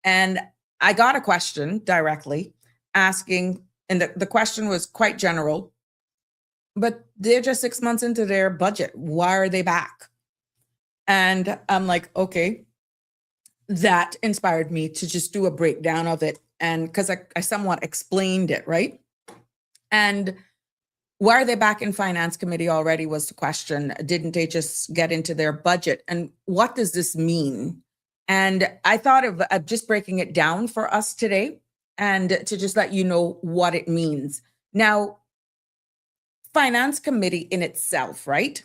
And I got a question directly asking, and the question was quite general, but they're just 6 months into their budget. Why are they back? And I'm like, okay, that inspired me to just do a breakdown of it. And because I somewhat explained it, right? And why are they back in finance committee already was the question. Didn't they just get into their budget? And what does this mean? And I thought of just breaking it down for us today and to just let you know what it means. Now, finance committee in itself, right?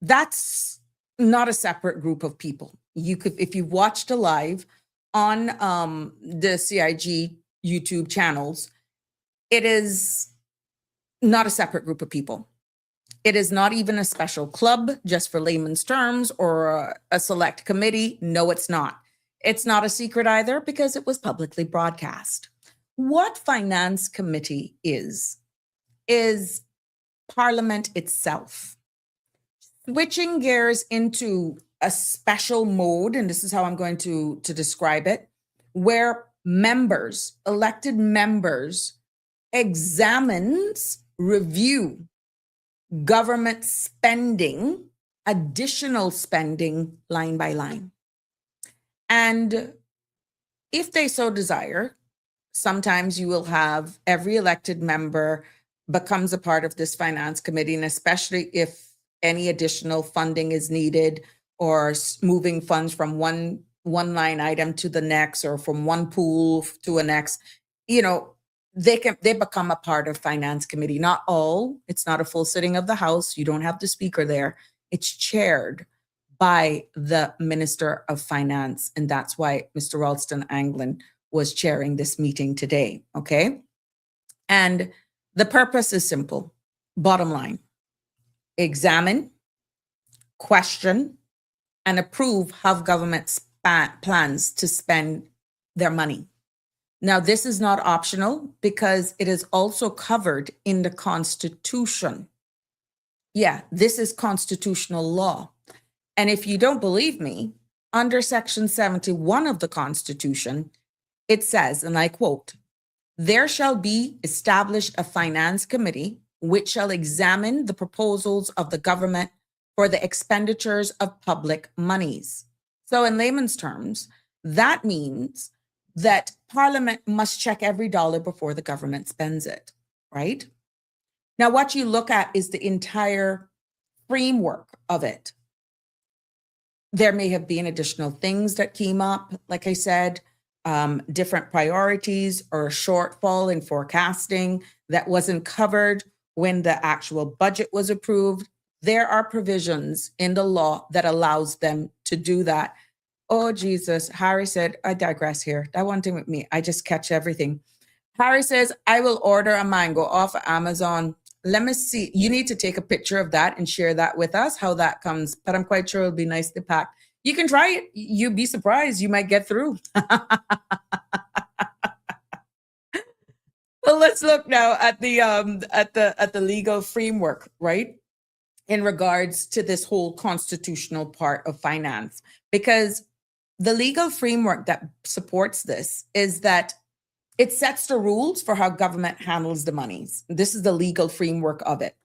That's not a separate group of people. You could, if you watched a live on the CIG YouTube channels, it is not a separate group of people. It is not even a special club just for layman's terms or a select committee. No, it's not. It's not a secret either because it was publicly broadcast. What finance committee is Parliament itself. Switching gears into a special mode, and this is how I'm going to describe it, where members, elected members, examines, review government spending, additional spending line by line. And if they so desire, sometimes you will have every elected member becomes a part of this finance committee, and especially if any additional funding is needed or moving funds from one line item to the next or from one pool to a next, they become a part of finance committee. Not all, it's not a full sitting of the House. You don't have the speaker there. It's chaired by the Minister of Finance. And that's why Mr. Ralston Anglin was chairing this meeting today, okay? And the purpose is simple. Bottom line, examine, question, and approve how government plans to spend their money. Now, this is not optional because it is also covered in the Constitution. Yeah, this is constitutional law. And if you don't believe me, under Section 71 of the Constitution, it says, and I quote, "There shall be established a finance committee which shall examine the proposals of the government for the expenditures of public monies." So in layman's terms, that means that Parliament must check every dollar before the government spends it, right? Now, what you look at is the entire framework of it. There may have been additional things that came up, like I said, different priorities or a shortfall in forecasting that wasn't covered when the actual budget was approved. There are provisions in the law that allows them to do that. Oh, Jesus. Harry said, I digress here. That one thing with me, I just catch everything. Harry says, I will order a mango off of Amazon. Let me see. You need to take a picture of that and share that with us, how that comes. But I'm quite sure it'll be nicely packed. You can try it. You'd be surprised. You might get through. Well, let's look now at the legal framework, right? In regards to this whole constitutional part of finance, because the legal framework that supports this is that it sets the rules for how government handles the monies. This is the legal framework of it.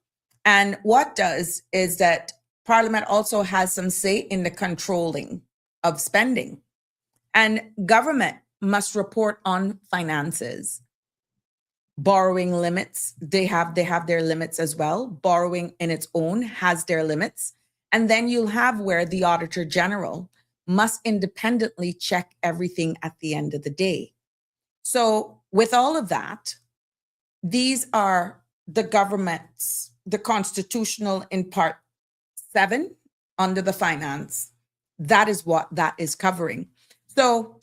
And what does is that Parliament also has some say in the controlling of spending. And government must report on finances. Borrowing limits, they have their limits as well. Borrowing in its own has their limits. And then you'll have where the Auditor General must independently check everything at the end of the day. So with all of that, these are the government's, the constitutional in part 7 under the finance. That is what that is covering. So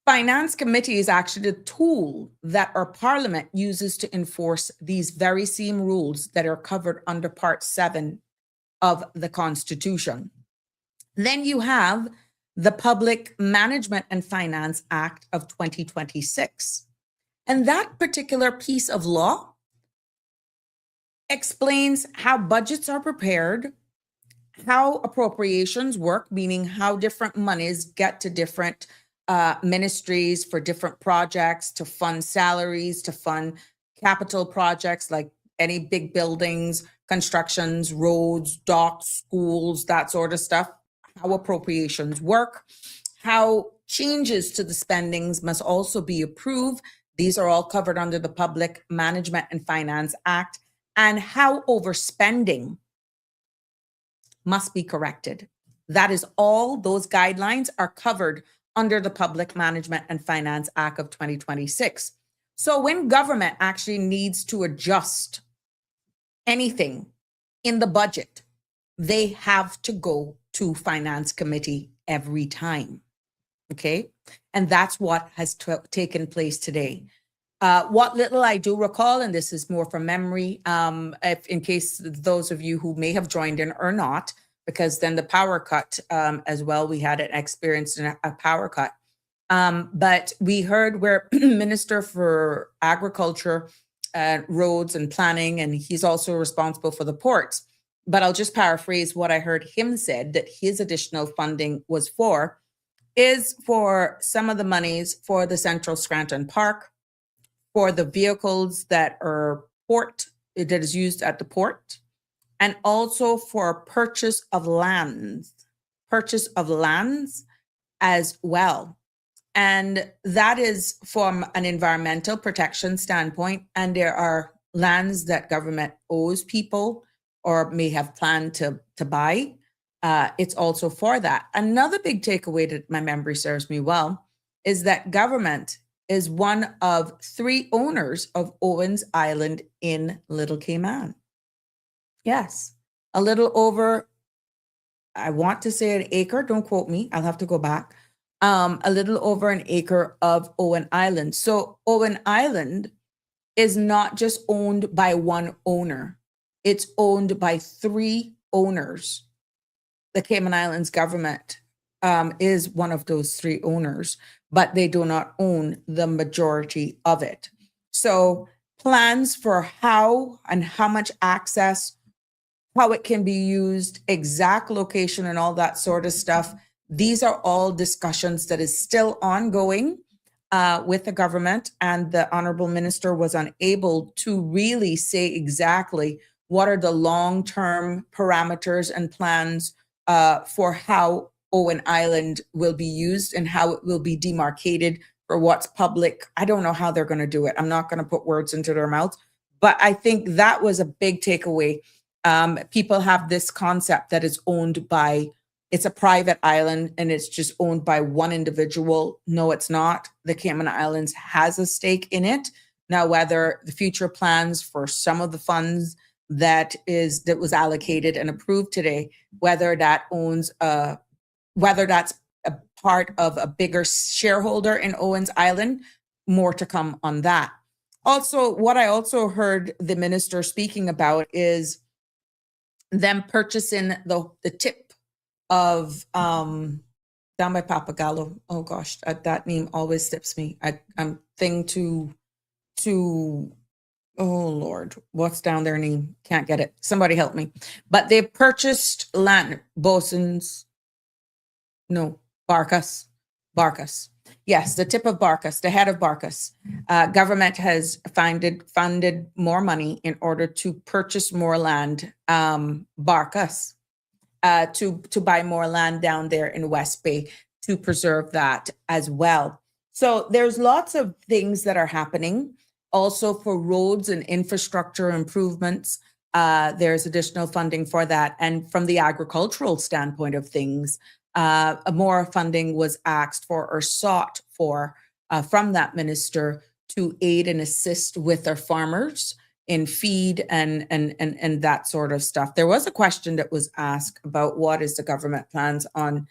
finance committee is actually the tool that our parliament uses to enforce these very same rules that are covered under part 7 of the Constitution. Then you have the Public Management and Finance Act of 2026. And that particular piece of law explains how budgets are prepared, how appropriations work, meaning how different monies get to different ministries for different projects, to fund salaries, to fund capital projects like any big buildings, constructions, roads, docks, schools, that sort of stuff, how appropriations work, how changes to the spendings must also be approved. These are all covered under the Public Management and Finance Act, and how overspending must be corrected. That is all. Those guidelines are covered under the Public Management and Finance Act of 2026. So when government actually needs to adjust anything in the budget, they have to go to Finance Committee every time. Okay. And that's what has taken place today. What little I do recall, and this is more from memory, in case those of you who may have joined in or not, because then the power cut as well, we had an experience in a power cut. But we heard where Minister for Agriculture, Roads and Planning, and he's also responsible for the ports. But I'll just paraphrase what I heard him said that his additional funding was for, is for some of the monies for the Central Scranton Park, for the vehicles that are that is used at the port, and also for purchase of lands as well. And that is from an environmental protection standpoint. And there are lands that government owes people or may have planned to buy. It's also for that. Another big takeaway that my memory serves me well is that government is one of 3 owners of Owens Island in Little Cayman. Yes, a little over, I want to say an acre, don't quote me, I'll have to go back. A little over an acre of Owen Island. So Owen Island is not just owned by one owner, it's owned by 3 owners. The Cayman Islands government is one of those 3 owners, but they do not own the majority of it. So plans for how and how much access, how it can be used, exact location and all that sort of stuff. These are all discussions that is still ongoing with the government, and the Honorable Minister was unable to really say exactly what are the long-term parameters and plans for how Owen Island will be used and how it will be demarcated for what's public. I don't know how they're going to do it. I'm not going to put words into their mouths, but I think that was a big takeaway. People have this concept that is owned by, it's a private island and it's just owned by one individual. No, it's not. The Cayman Islands has a stake in it. Now, whether the future plans for some of the funds that was allocated and approved today, whether that's a part of a bigger shareholder in Owens Island, more to come on that. Also, what I also heard the minister speaking about is them purchasing the tip of down by Papagallo. Oh gosh, that name always slips me. I'm oh Lord, what's down their name? Can't get it. Somebody help me. But they purchased land, Barcas. Yes, the tip of Barcas, the head of Barcas. Government has funded more money in order to purchase more land, Barcas, to buy more land down there in West Bay to preserve that as well. So there's lots of things that are happening. Also for roads and infrastructure improvements, there's additional funding for that. And from the agricultural standpoint of things, more funding was asked for or sought for from that minister to aid and assist with our farmers in feed and that sort of stuff. There was a question that was asked about what is the government plans on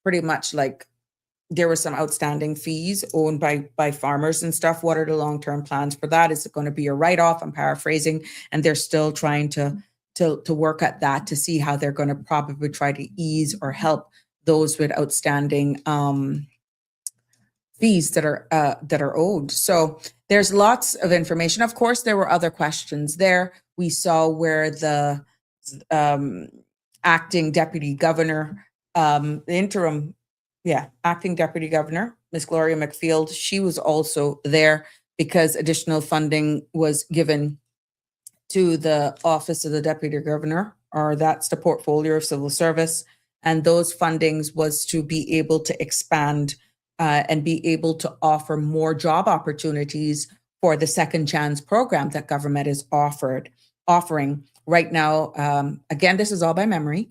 pretty much like there were some outstanding fees owned by farmers and stuff. What are the long-term plans for that? Is it going to be a write-off? I'm paraphrasing, and they're still trying to work at that to see how they're going to probably try to ease or help those with outstanding fees that are owed. So there's lots of information. Of course, there were other questions there. We saw where the acting deputy governor, the interim, acting deputy governor, Miss Gloria McField, she was also there because additional funding was given to the office of the deputy governor, or that's the portfolio of civil service. And those fundings was to be able to expand and be able to offer more job opportunities for the second chance program that government is offering right now. Again, this is all by memory.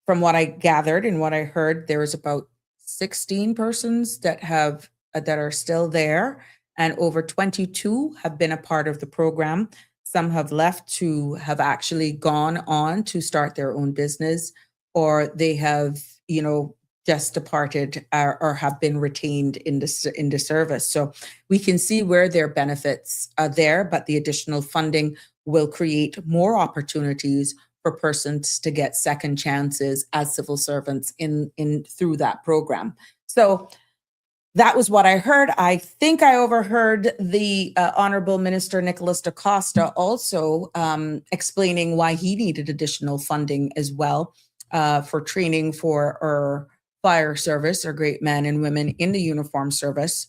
From what I gathered and what I heard, there is about 16 persons that are still there, and over 22 have been a part of the program. Some have left to have actually gone on to start their own business, or they have, just departed or have been retained in the service. So we can see where their benefits are there, but the additional funding will create more opportunities for persons to get second chances as civil servants in through that program. So that was what I heard. I think I overheard the Honorable Minister Nicholas Da Costa also explaining why he needed additional funding as well for training for our fire service, our great men and women in the uniform service,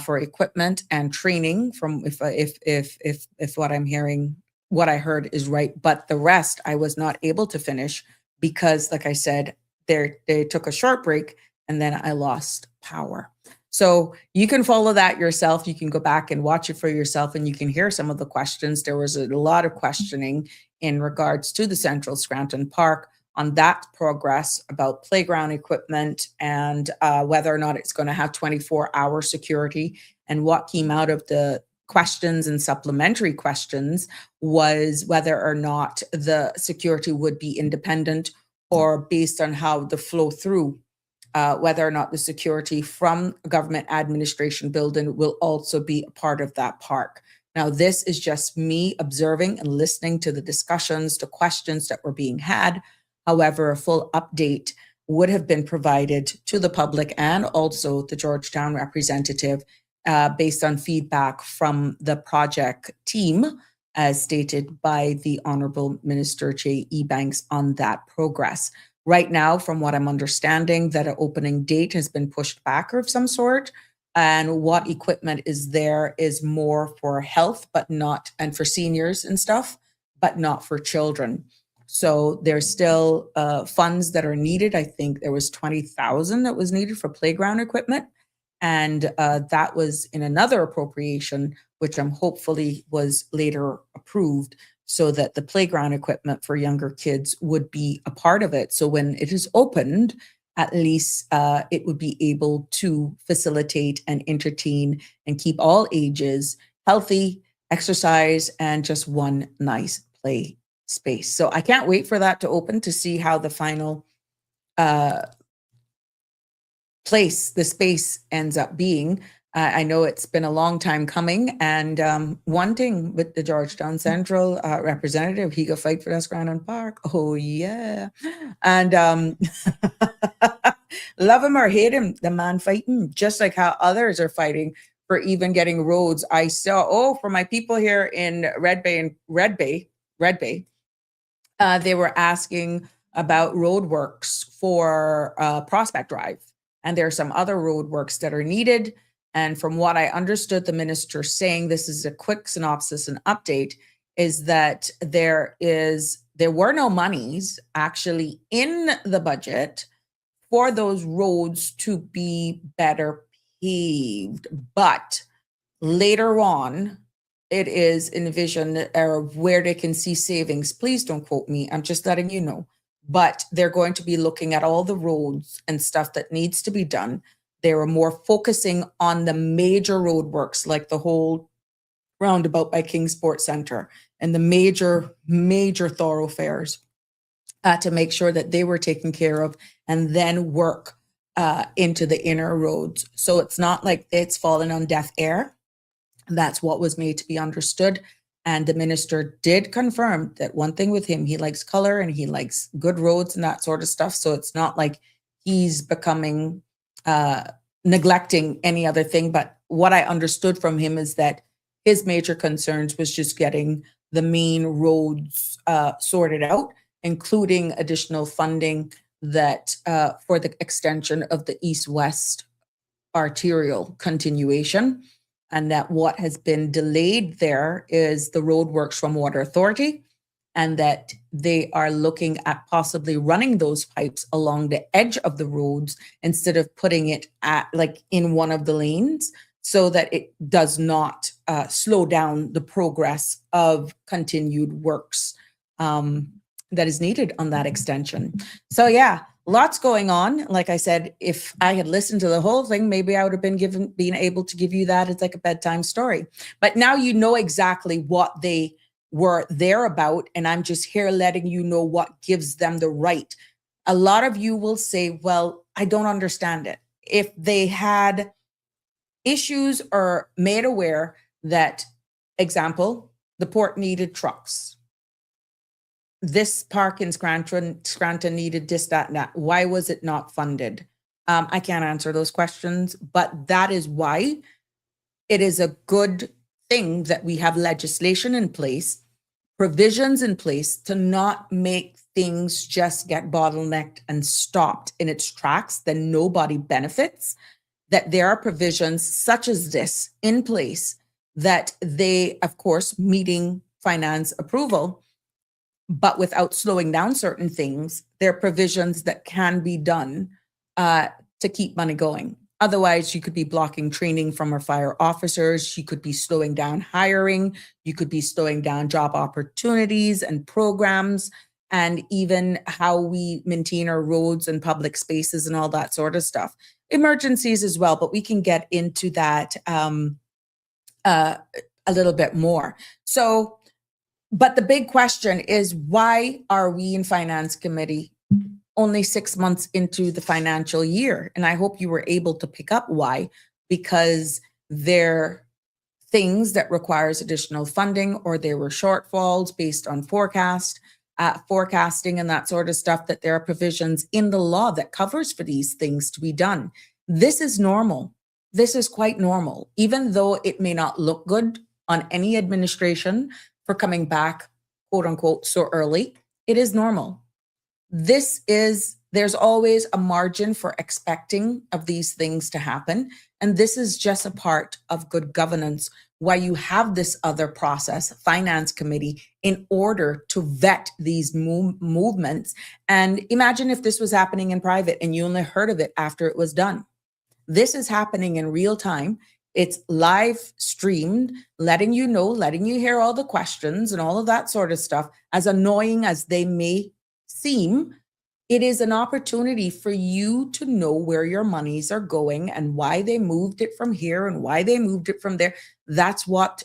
for equipment and training. From if what I'm hearing, what I heard is right, but the rest I was not able to finish because, like I said, they took a short break and then I lost power. So you can follow that yourself. You can go back and watch it for yourself, and you can hear some of the questions. There was a lot of questioning in regards to the Central Scranton Park on that progress about playground equipment and whether or not it's going to have 24-hour security. And what came out of the questions and supplementary questions was whether or not the security would be independent or based on how the flow through, whether or not the security from a government administration building will also be a part of that park. Now, this is just me observing and listening to the discussions, the questions that were being had. However, a full update would have been provided to the public and also the Georgetown representative based on feedback from the project team, as stated by the Honorable Minister J. Ebanks on that progress. Right now, from what I'm understanding, that an opening date has been pushed back or of some sort. And what equipment is there is more for health, but not, and for seniors and stuff, but not for children. So there's still funds that are needed. I think there was 20,000 that was needed for playground equipment. And that was in another appropriation, which I'm hopefully was later approved, so that the playground equipment for younger kids would be a part of it. So when it is opened, at least it would be able to facilitate and entertain and keep all ages healthy, exercise, and just one nice play space. So I can't wait for that to open to see how the final the space ends up being. I know it's been a long time coming, and one thing with the Georgetown Central representative, he go fight for the Scranton Park. Oh yeah, and love him or hate him, the man fighting, just like how others are fighting for even getting roads. I saw, for my people here in Red Bay, they were asking about roadworks for Prospect Drive, and there are some other roadworks that are needed. And from what I understood the minister saying, this is a quick synopsis and update, is that there were no monies actually in the budget for those roads to be better paved. But later on, it is envisioned where they can see savings. Please don't quote me. I'm just letting you know. But they're going to be looking at all the roads and stuff that needs to be done. They were more focusing on the major roadworks, like the whole roundabout by King Sports Center and the major thoroughfares, to make sure that they were taken care of, and then work into the inner roads. So it's not like it's fallen on deaf ear. That's what was made to be understood. And the minister did confirm that one thing with him, he likes color and he likes good roads and that sort of stuff. So it's not like he's becoming neglecting any other thing. But what I understood from him is that his major concerns was just getting the main roads sorted out, including additional funding that for the extension of the east-west arterial continuation, and that what has been delayed there is the road works from Water Authority, and that they are looking at possibly running those pipes along the edge of the roads instead of putting it at like in one of the lanes, so that it does not slow down the progress of continued works that is needed on that extension. So yeah, lots going on. Like I said, if I had listened to the whole thing, maybe I would have been able to give you that as like a bedtime story. But now you know exactly what they were there about, and I'm just here letting you know what gives them the right. A lot of you will say, well, I don't understand it. If they had issues or made aware that, example, the port needed trucks, this park in Scranton needed this, that, and that, why was it not funded? I can't answer those questions, but that is why it is a good thing that we have legislation in place, provisions in place to not make things just get bottlenecked and stopped in its tracks, then nobody benefits. That there are provisions such as this in place that they, of course, meeting finance approval, but without slowing down certain things, there are provisions that can be done to keep money going. Otherwise, you could be blocking training from our fire officers. You could be slowing down hiring. You could be slowing down job opportunities and programs, and even how we maintain our roads and public spaces and all that sort of stuff. Emergencies as well, but we can get into that a little bit more. So, but the big question is, why are we in Finance Committee only 6 months into the financial year? And I hope you were able to pick up why, because there things that requires additional funding, or there were shortfalls based on forecasting and that sort of stuff, that there are provisions in the law that covers for these things to be done. This is normal. This is quite normal, even though it may not look good on any administration for coming back, quote unquote, so early. It is normal. There's always a margin for expecting of these things to happen. And this is just a part of good governance, why you have this other process, Finance Committee, in order to vet these movements. And imagine if this was happening in private and you only heard of it after it was done. This is happening in real time. It's live streamed, letting you know, letting you hear all the questions and all of that sort of stuff. As annoying as they may seem, it is an opportunity for you to know where your monies are going and why they moved it from here and why they moved it from there. That's what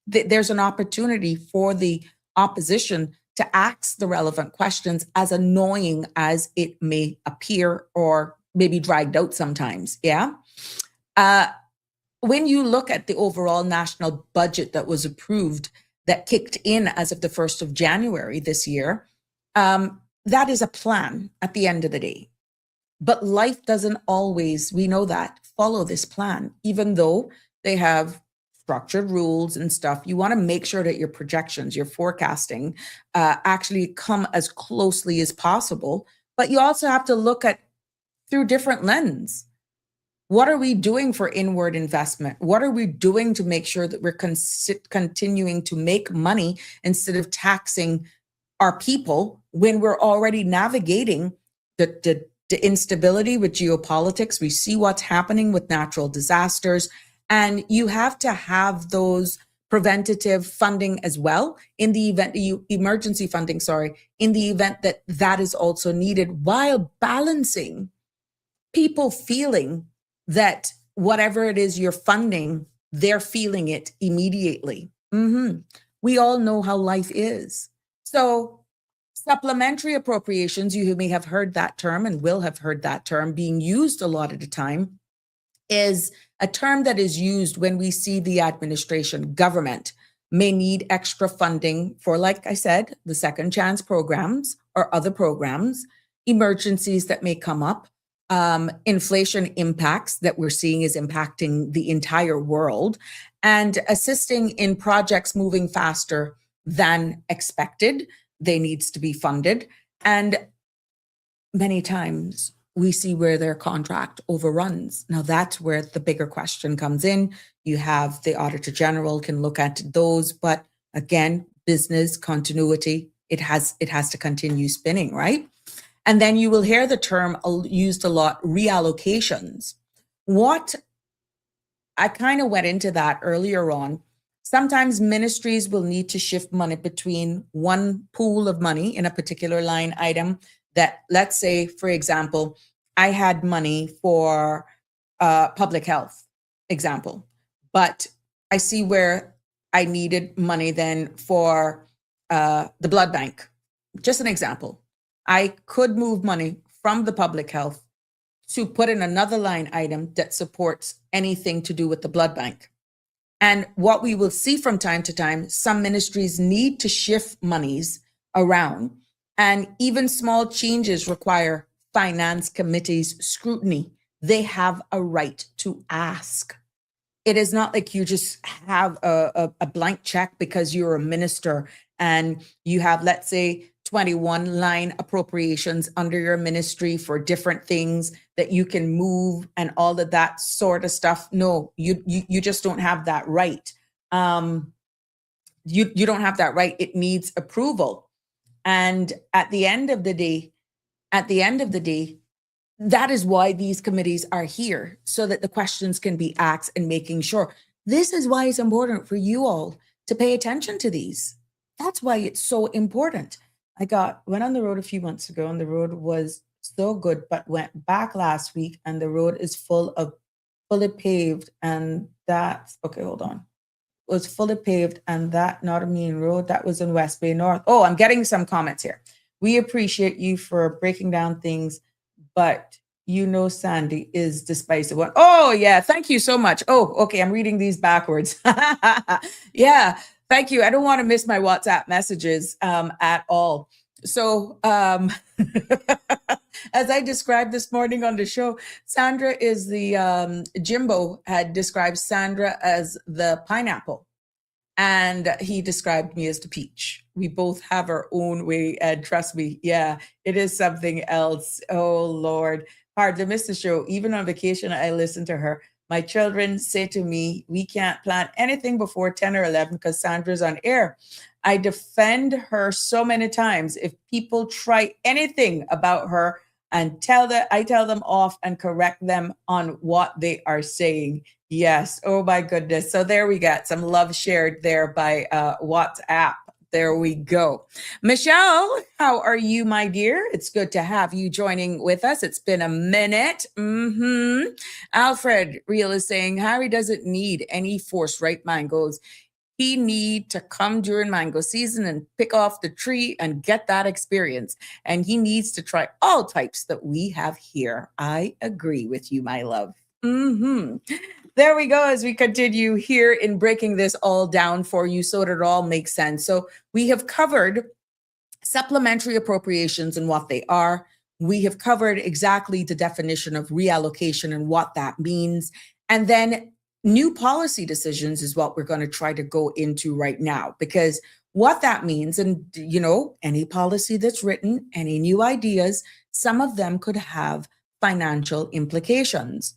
there's an opportunity for the opposition to ask the relevant questions, as annoying as it may appear or maybe dragged out sometimes. Yeah. When you look at the overall national budget that was approved, that kicked in as of the 1st of January this year, that is a plan at the end of the day. But life doesn't always, we know that, follow this plan. Even though they have structured rules and stuff, you want to make sure that your projections, your forecasting actually come as closely as possible. But you also have to look at through different lens. What are we doing for inward investment? What are we doing to make sure that we're continuing to make money instead of taxing our people when we're already navigating the instability with geopolitics? We see what's happening with natural disasters, and you have to have those preventative funding as well in the event emergency funding, in the event that that is also needed, while balancing people feeling that whatever it is you're funding, they're feeling it immediately. We all know how life is. So supplementary appropriations, you may have heard that term and will have heard that term being used a lot of the time, is a term that is used when we see the administration, government, may need extra funding for, like I said, the second chance programs or other programs, emergencies that may come up, inflation impacts that we're seeing is impacting the entire world, and assisting in projects moving faster than expected. They needs to be funded. And many times we see where their contract overruns. Now that's where the bigger question comes in. You have the Auditor General can look at those, but again, business continuity, it has to continue spinning, right? And then you will hear the term used a lot, reallocations. What I kind of went into that earlier on. Sometimes ministries will need to shift money between one pool of money in a particular line item that, let's say, for example, I had money for public health, example, but I see where I needed money then for the blood bank. Just an example. I could move money from the public health to put in another line item that supports anything to do with the blood bank. And what we will see from time to time, some ministries need to shift monies around, and even small changes require finance committees scrutiny. They have a right to ask. It is not like you just have a blank check because you're a minister and you have, let's say, 21 line appropriations under your ministry for different things that you can move and all of that sort of stuff. No, you just don't have that right. You don't have that right. It needs approval. And at the end of the day, that is why these committees are here, so that the questions can be asked and making sure. This is why it's important for you all to pay attention to these. That's why it's so important. Went on the road a few months ago and the road was so good, but went back last week and the road is fully paved, and that's, okay, hold on. It was fully paved, and that not a mean road, that was in West Bay North. Oh, I'm getting some comments here. We appreciate you for breaking down things, but Sandy is the spicy one. Oh yeah, thank you so much. Oh, okay, I'm reading these backwards. Yeah, thank you. I don't want to miss my WhatsApp messages at all. So as I described this morning on the show, Sandra is the, Jimbo had described Sandra as the pineapple, and he described me as the peach. We both have our own way, and trust me, yeah, it is something else. Oh Lord, hard to miss the show. Even on vacation, I listen to her. My children say to me, we can't plan anything before 10 or 11 because Sandra's on air. I defend her so many times. If people try anything about her, and I tell them off and correct them on what they are saying. Yes. Oh my goodness. So there we got some love shared there by WhatsApp. There we go. Michelle, how are you, my dear? It's good to have you joining with us. It's been a minute. Alfred Real is saying, Harry doesn't need any forced ripe mangoes. He need to come during mango season and pick off the tree and get that experience. And he needs to try all types that we have here. I agree with you, my love. There we go, as we continue here in breaking this all down for you so that it all makes sense. So we have covered supplementary appropriations and what they are. We have covered exactly the definition of reallocation and what that means. And then new policy decisions is what we're going to try to go into right now, because what that means, and any policy that's written, any new ideas, some of them could have financial implications.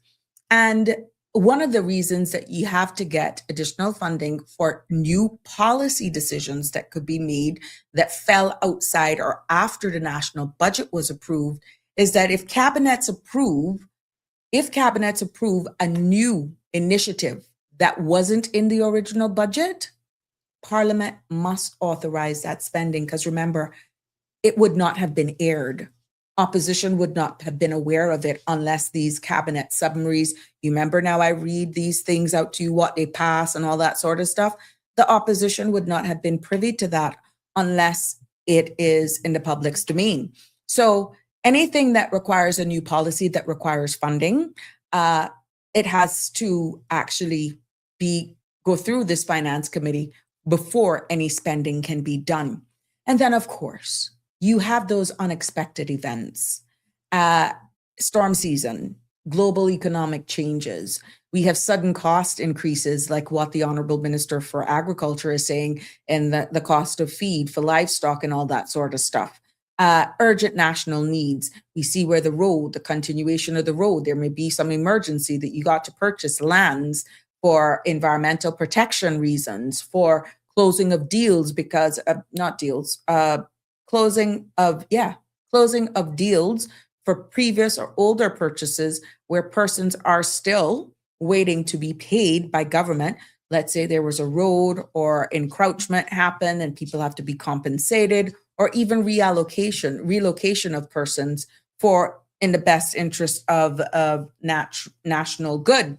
And one of the reasons that you have to get additional funding for new policy decisions that could be made that fell outside or after the national budget was approved is that if cabinets approve a new initiative that wasn't in the original budget, Parliament must authorize that spending, because remember, it would not have been aired. Opposition would not have been aware of it unless these cabinet summaries, you remember now I read these things out to you, what they pass and all that sort of stuff. The opposition would not have been privy to that unless it is in the public's domain. So anything that requires a new policy that requires funding, it has to actually go through this finance committee before any spending can be done. And then, of course, you have those unexpected events. storm season, global economic changes. We have sudden cost increases, like what the Honorable Minister for Agriculture is saying, and the cost of feed for livestock and all that sort of stuff. Urgent national needs. We see where the continuation of the road, there may be some emergency that you got to purchase lands for environmental protection reasons, for closing of deals because not deals, closing of deals for previous or older purchases where persons are still waiting to be paid by government. Let's say there was a road or encroachment happen and people have to be compensated, or even relocation of persons for in the best interest of national good,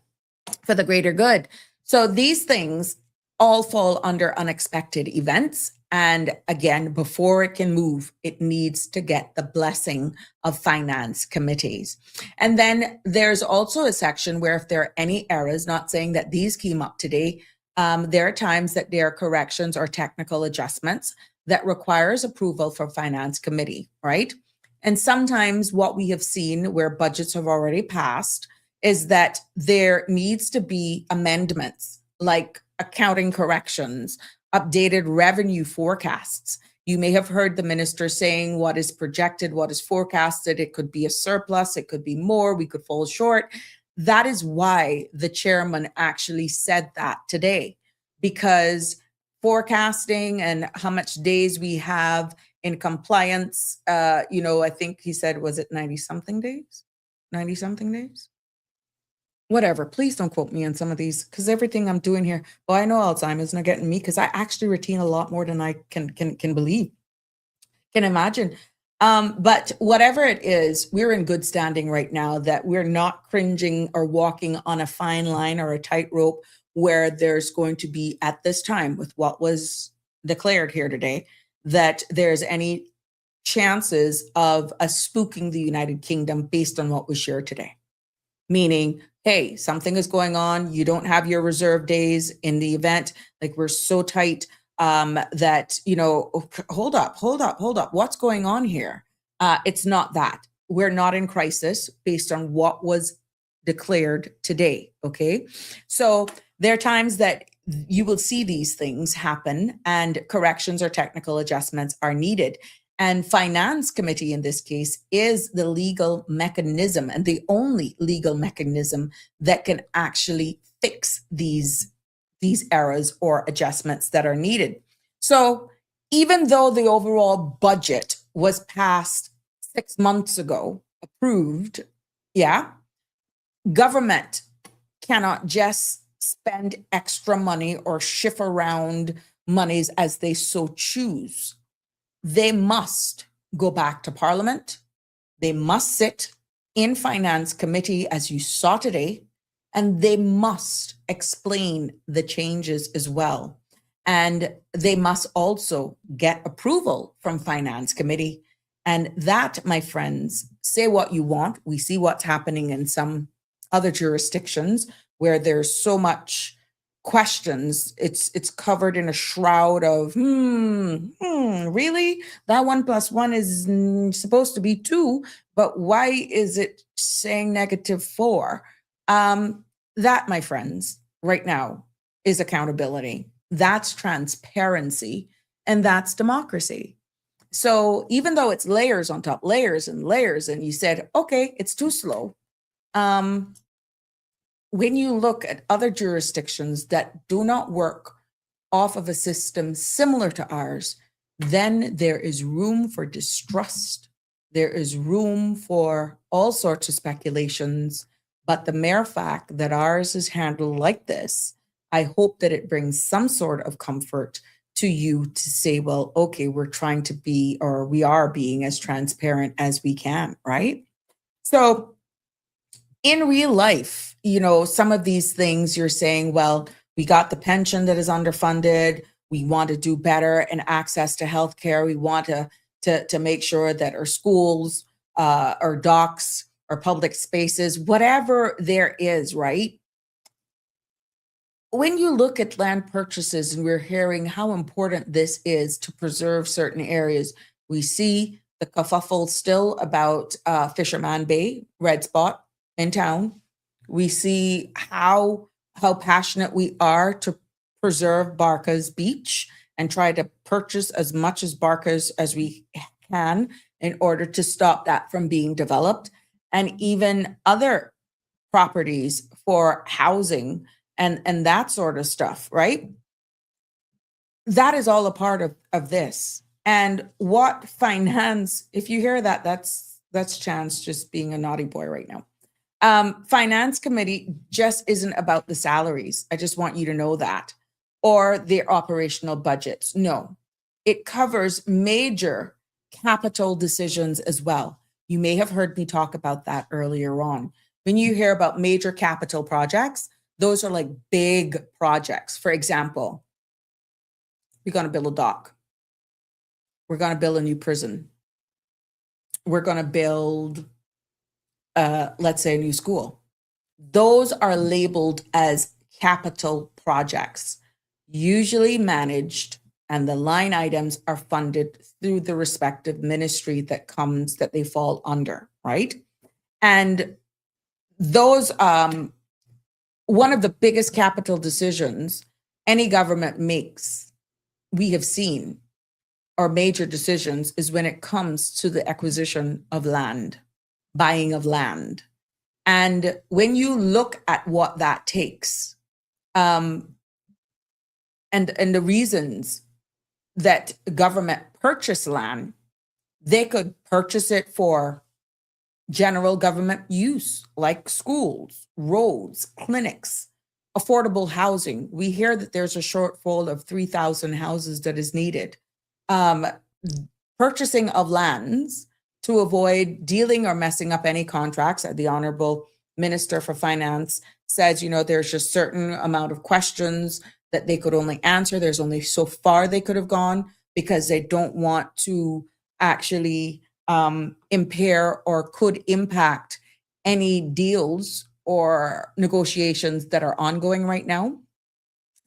for the greater good. So these things all fall under unexpected events. And again, before it can move, it needs to get the blessing of finance committees. And then there's also a section where if there are any errors, not saying that these came up today, there are times that there are corrections or technical adjustments that requires approval from finance committee, right? And sometimes what we have seen where budgets have already passed is that there needs to be amendments like accounting corrections, updated revenue forecasts. You may have heard the minister saying what is projected, what is forecasted. It could be a surplus, it could be more, we could fall short. That is why the chairman actually said that today, because forecasting and how much days we have in compliance, I think he said, was it 90 something days? Whatever, please don't quote me on some of these, because everything I'm doing here, well, I know Alzheimer's not getting me, because I actually retain a lot more than I can believe, can imagine. But whatever it is, we're in good standing right now, that we're not cringing or walking on a fine line or a tightrope where there's going to be, at this time, with what was declared here today, that there's any chances of us spooking the United Kingdom based on what was shared today. Meaning, hey, something is going on. You don't have your reserve days in the event. Like, we're so tight that, hold up. What's going on here? It's not that. We're not in crisis based on what was declared today. Okay. So there are times that you will see these things happen and corrections or technical adjustments are needed. And finance committee in this case is the legal mechanism and the only legal mechanism that can actually fix these errors or adjustments that are needed. So even though the overall budget was passed 6 months ago, approved, government cannot just spend extra money or shift around monies as they so choose. They must go back to Parliament. They must sit in finance committee, as you saw today, and they must explain the changes as well. And they must also get approval from finance committee. And that, my friends, say what you want. We see what's happening in some other jurisdictions where there's so much questions. It's covered in a shroud of really, that 1 + 1 is supposed to be 2, but why is it saying -4? That, my friends, right now is accountability. That's transparency, and that's democracy. So even though it's layers on top, layers and layers, and you said, okay, it's too slow. When you look at other jurisdictions that do not work off of a system similar to ours, then there is room for distrust. There is room for all sorts of speculations. But the mere fact that ours is handled like this, I hope that it brings some sort of comfort to you to say, well, okay, we're trying to be, or we are being as transparent as we can, right? So in real life, some of these things you're saying, well, we got the pension that is underfunded. We want to do better in access to healthcare. We want to make sure that our schools, our docks, our public spaces, whatever there is, right? When you look at land purchases and we're hearing how important this is to preserve certain areas, we see the kerfuffle still about Fisherman Bay, Red Spot in town. We see how passionate we are to preserve Barca's Beach and try to purchase as much as Barca's as we can in order to stop that from being developed, and even other properties for housing and that sort of stuff, right? That is all a part of this. And what finance, if you hear that, that's Chance just being a naughty boy right now. Finance committee just isn't about the salaries. I just want you to know that, or their operational budgets. No, it covers major capital decisions as well. You may have heard me talk about that earlier on. When you hear about major capital projects, those are like big projects. For example, we're going to build a dock. We're going to build a new prison. We're going to build, let's say, a new school. Those are labeled as capital projects, usually managed, and the line items are funded through the respective ministry that they fall under, right? And those, one of the biggest capital decisions any government makes, we have seen, or major decisions, is when it comes to the acquisition of land, buying of land. And when you look at what that takes, and the reasons that government purchase land, they could purchase it for general government use, like schools, roads, clinics, affordable housing. We hear that there's a shortfall of 3,000 houses that is needed. Purchasing of lands to avoid dealing or messing up any contracts. The Honorable Minister for Finance says, there's just certain amount of questions that they could only answer. There's only so far they could have gone because they don't want to actually impair or could impact any deals or negotiations that are ongoing right now.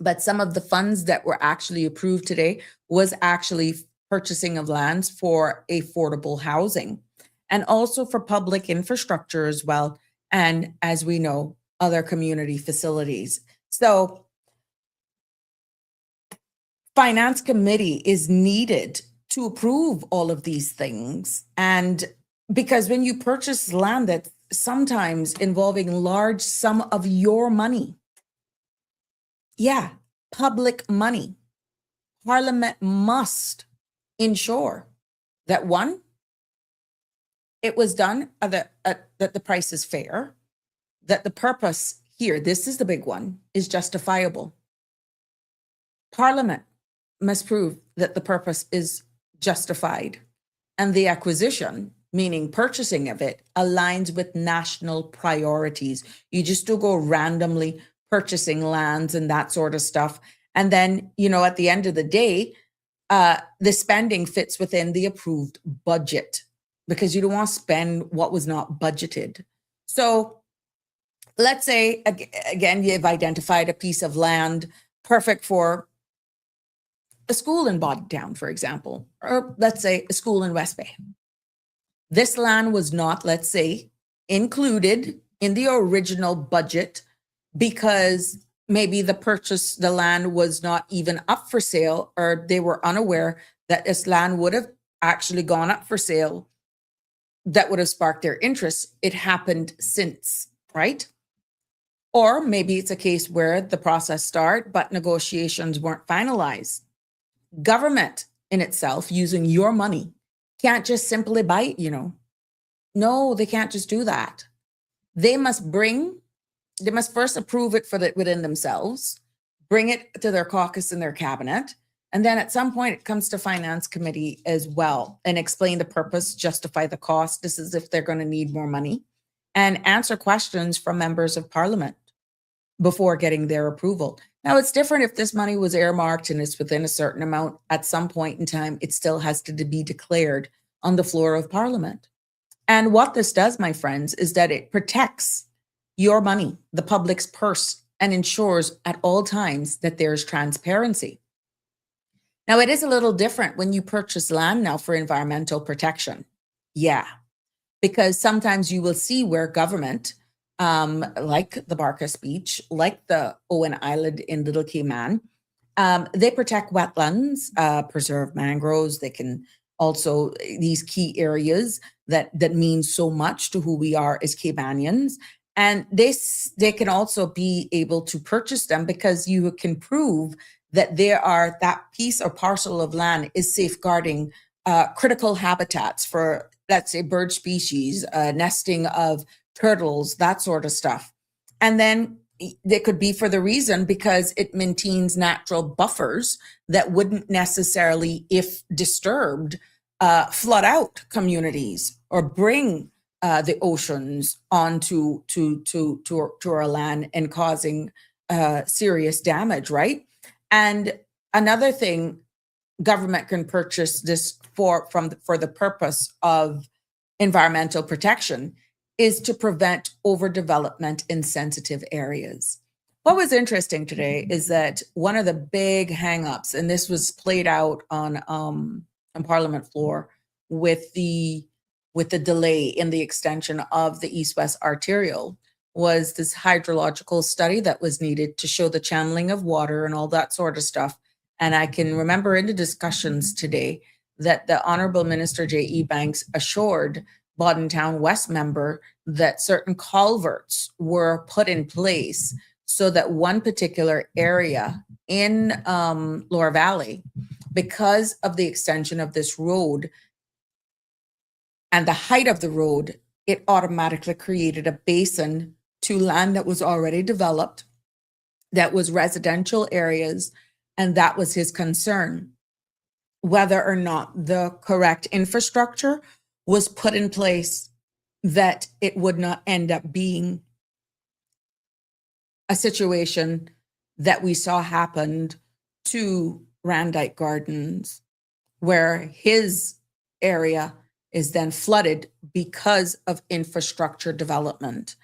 But some of the funds that were actually approved today was actually purchasing of lands for affordable housing and also for public infrastructure as well. And as we know, other community facilities. So Finance Committee is needed to approve all of these things. And because when you purchase land that's sometimes involving large sum of your money, public money, Parliament must ensure that one, it was done that the price is fair, that the purpose here, this is the big one, is justifiable. Parliament must prove that the purpose is justified and the acquisition, meaning purchasing of it, aligns with national priorities. You just don't go randomly purchasing lands and that sort of stuff. And then, at the end of the day, the spending fits within the approved budget because you don't want to spend what was not budgeted. So let's say, again, you've identified a piece of land perfect for a school in Bodytown, for example, or let's say a school in West Bay. This land was not, let's say, included in the original budget because maybe the land was not even up for sale, or they were unaware that this land would have actually gone up for sale that would have sparked their interest. It happened since, right? Or maybe it's a case where the process started, but negotiations weren't finalized. Government in itself, using your money, can't just simply buy it, No, they can't just do that. They must first approve it within themselves, bring it to their caucus and their cabinet, and then at some point it comes to Finance Committee as well and explain the purpose, justify the cost. This is if they're going to need more money, and answer questions from members of Parliament before getting their approval. Now, it's different if this money was earmarked and it's within a certain amount. At some point in time, it still has to be declared on the floor of Parliament. And what this does, my friends, is that it protects your money, the public's purse, and ensures at all times that there's transparency. Now, it is a little different when you purchase land now for environmental protection. Yeah, because sometimes you will see where government, like the Barkas Beach, like the Owen Island in Little Cayman, they protect wetlands, preserve mangroves. They can also, these key areas that mean so much to who we are as Caymanians. And they can also be able to purchase them because you can prove that that piece or parcel of land is safeguarding critical habitats for, let's say, bird species, nesting of turtles, that sort of stuff. And then it could be for the reason because it maintains natural buffers that wouldn't necessarily, if disturbed, flood out communities or bring the oceans onto to our land and causing serious damage, right? And another thing, government can purchase this for the purpose of environmental protection is to prevent overdevelopment in sensitive areas. What was interesting today is that one of the big hangups, and this was played out on Parliament floor with the delay in the extension of the East-West Arterial, was this hydrological study that was needed to show the channeling of water and all that sort of stuff. And I can remember in the discussions today that the Honorable Minister J.E. Banks assured Bodden Town West member that certain culverts were put in place so that one particular area in Lower Valley, because of the extension of this road and the height of the road, it automatically created a basin to land that was already developed, that was residential areas, and that was his concern, whether or not the correct infrastructure was put in place, that it would not end up being a situation that we saw happened to Randite Gardens, where his area is then flooded because of infrastructure development.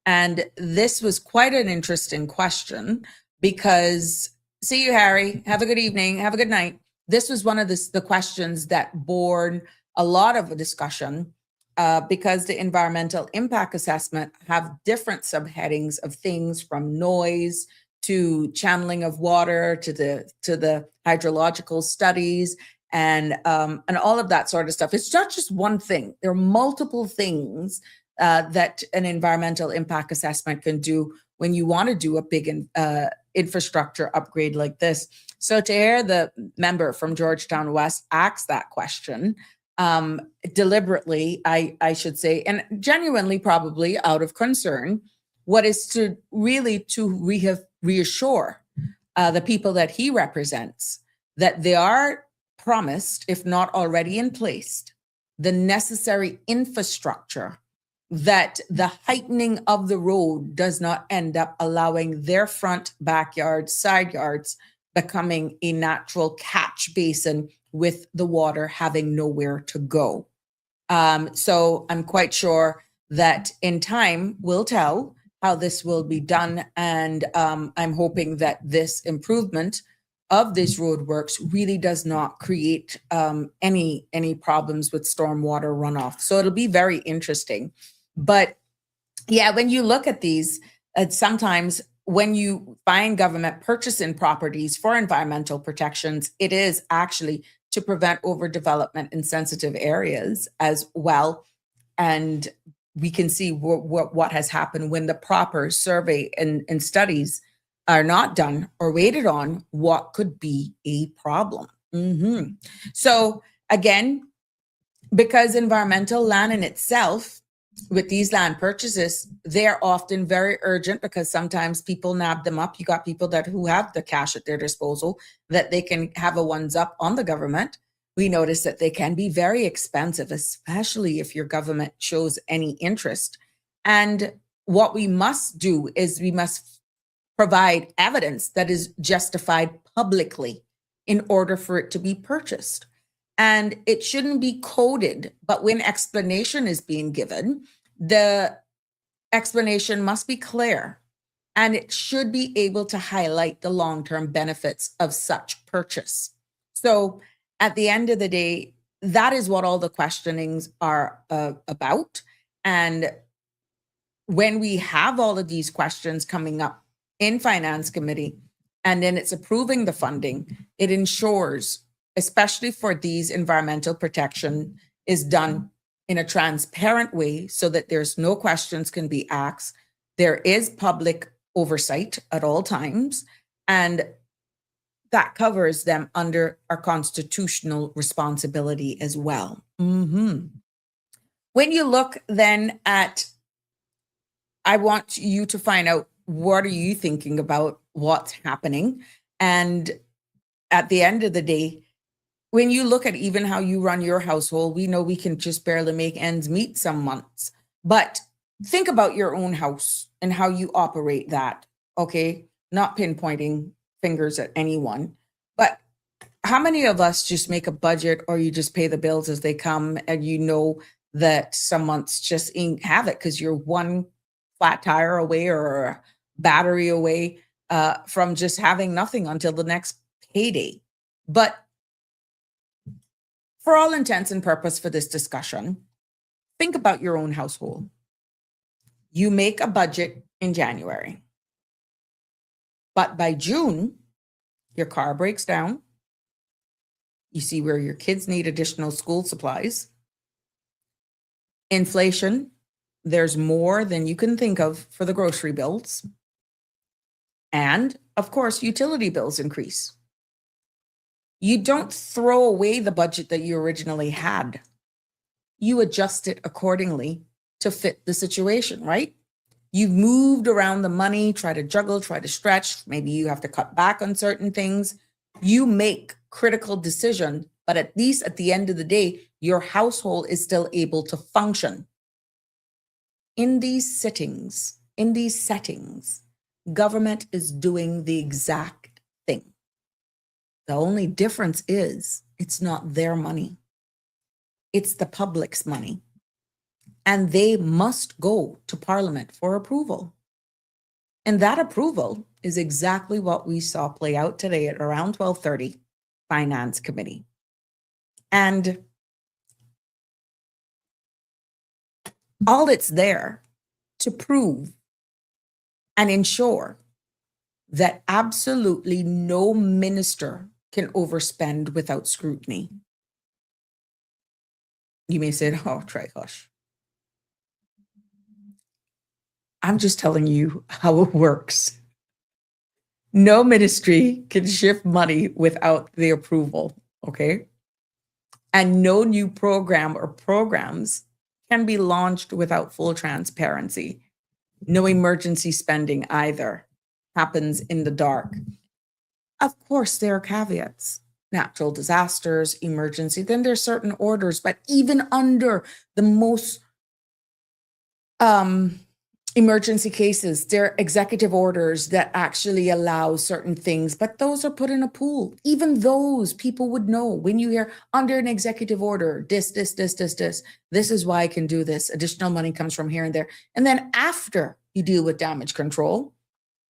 And this was quite an interesting question because, see you, Harry. Have a good evening. Have a good night. This was one of the questions that bore a lot of a discussion because the environmental impact assessment have different subheadings of things from noise to channeling of water to the hydrological studies and all of that sort of stuff. It's not just one thing. There are multiple things that an environmental impact assessment can do when you want to do a big infrastructure upgrade like this. So to hear the member from Georgetown West ask that question deliberately, I should say, and genuinely probably out of concern, what is to really to reassure the people that he represents that they are promised, if not already in place, the necessary infrastructure, that the heightening of the road does not end up allowing their front backyards, side yards, becoming a natural catch basin with the water having nowhere to go. So I'm quite sure that in time we'll tell how this will be done. And I'm hoping that this improvement of this roadworks really does not create any problems with stormwater runoff. So it'll be very interesting. But yeah, when you look at these, sometimes when you find government purchasing properties for environmental protections, it is actually to prevent overdevelopment in sensitive areas as well. And we can see what has happened when the proper survey and studies are not done or waited on, what could be a problem. So again, because environmental land in itself, with these land purchases, they're often very urgent because sometimes people nab them up. You got people who have the cash at their disposal that they can have a ones up on the government. We notice that they can be very expensive, especially if your government shows any interest. And what we must do is we must provide evidence that is justified publicly in order for it to be purchased. And it shouldn't be coded, but when explanation is being given, the explanation must be clear and it should be able to highlight the long-term benefits of such purchase. So at the end of the day, that is what all the questionings are about. And when we have all of these questions coming up in finance committee, and then it's approving the funding, it ensures, especially for these environmental protection, is done in a transparent way so that there's no questions can be asked. There is public oversight at all times, and that covers them under our constitutional responsibility as well. When you look then at, I want you to find out, what are you thinking about what's happening? And at the end of the day, when you look at even how you run your household, we know we can just barely make ends meet some months. But think about your own house and how you operate that, okay? Not pinpointing fingers at anyone, but how many of us just make a budget, or you just pay the bills as they come, and you know that some months just ain't have it because you're one flat tire away or a battery away from just having nothing until the next payday. But for all intents and purpose for this discussion, think about your own household. You make a budget in January, but by June, your car breaks down. You see where your kids need additional school supplies. Inflation, there's more than you can think of for the grocery bills. And of course, utility bills increase. You don't throw away the budget that you originally had. You adjust it accordingly to fit the situation, right? You've moved around the money, try to juggle, try to stretch. Maybe you have to cut back on certain things. You make critical decisions, but at least at the end of the day, your household is still able to function. In these settings, government is doing the exact thing. The only difference is it's not their money. It's the public's money. And they must go to Parliament for approval. And that approval is exactly what we saw play out today at around 12:30 Finance Committee. And all it's there to prove and ensure that absolutely no minister can overspend without scrutiny. You may say, oh, try hush. I'm just telling you how it works. No ministry can shift money without the approval, okay? And no new program or programs can be launched without full transparency. No emergency spending either happens in the dark. Of course, there are caveats. Natural disasters, emergency, then there's certain orders, but even under the most emergency cases, there are executive orders that actually allow certain things, but those are put in a pool. Even those people would know when you hear under an executive order, this is why I can do this. Additional money comes from here and there. And then after you deal with damage control,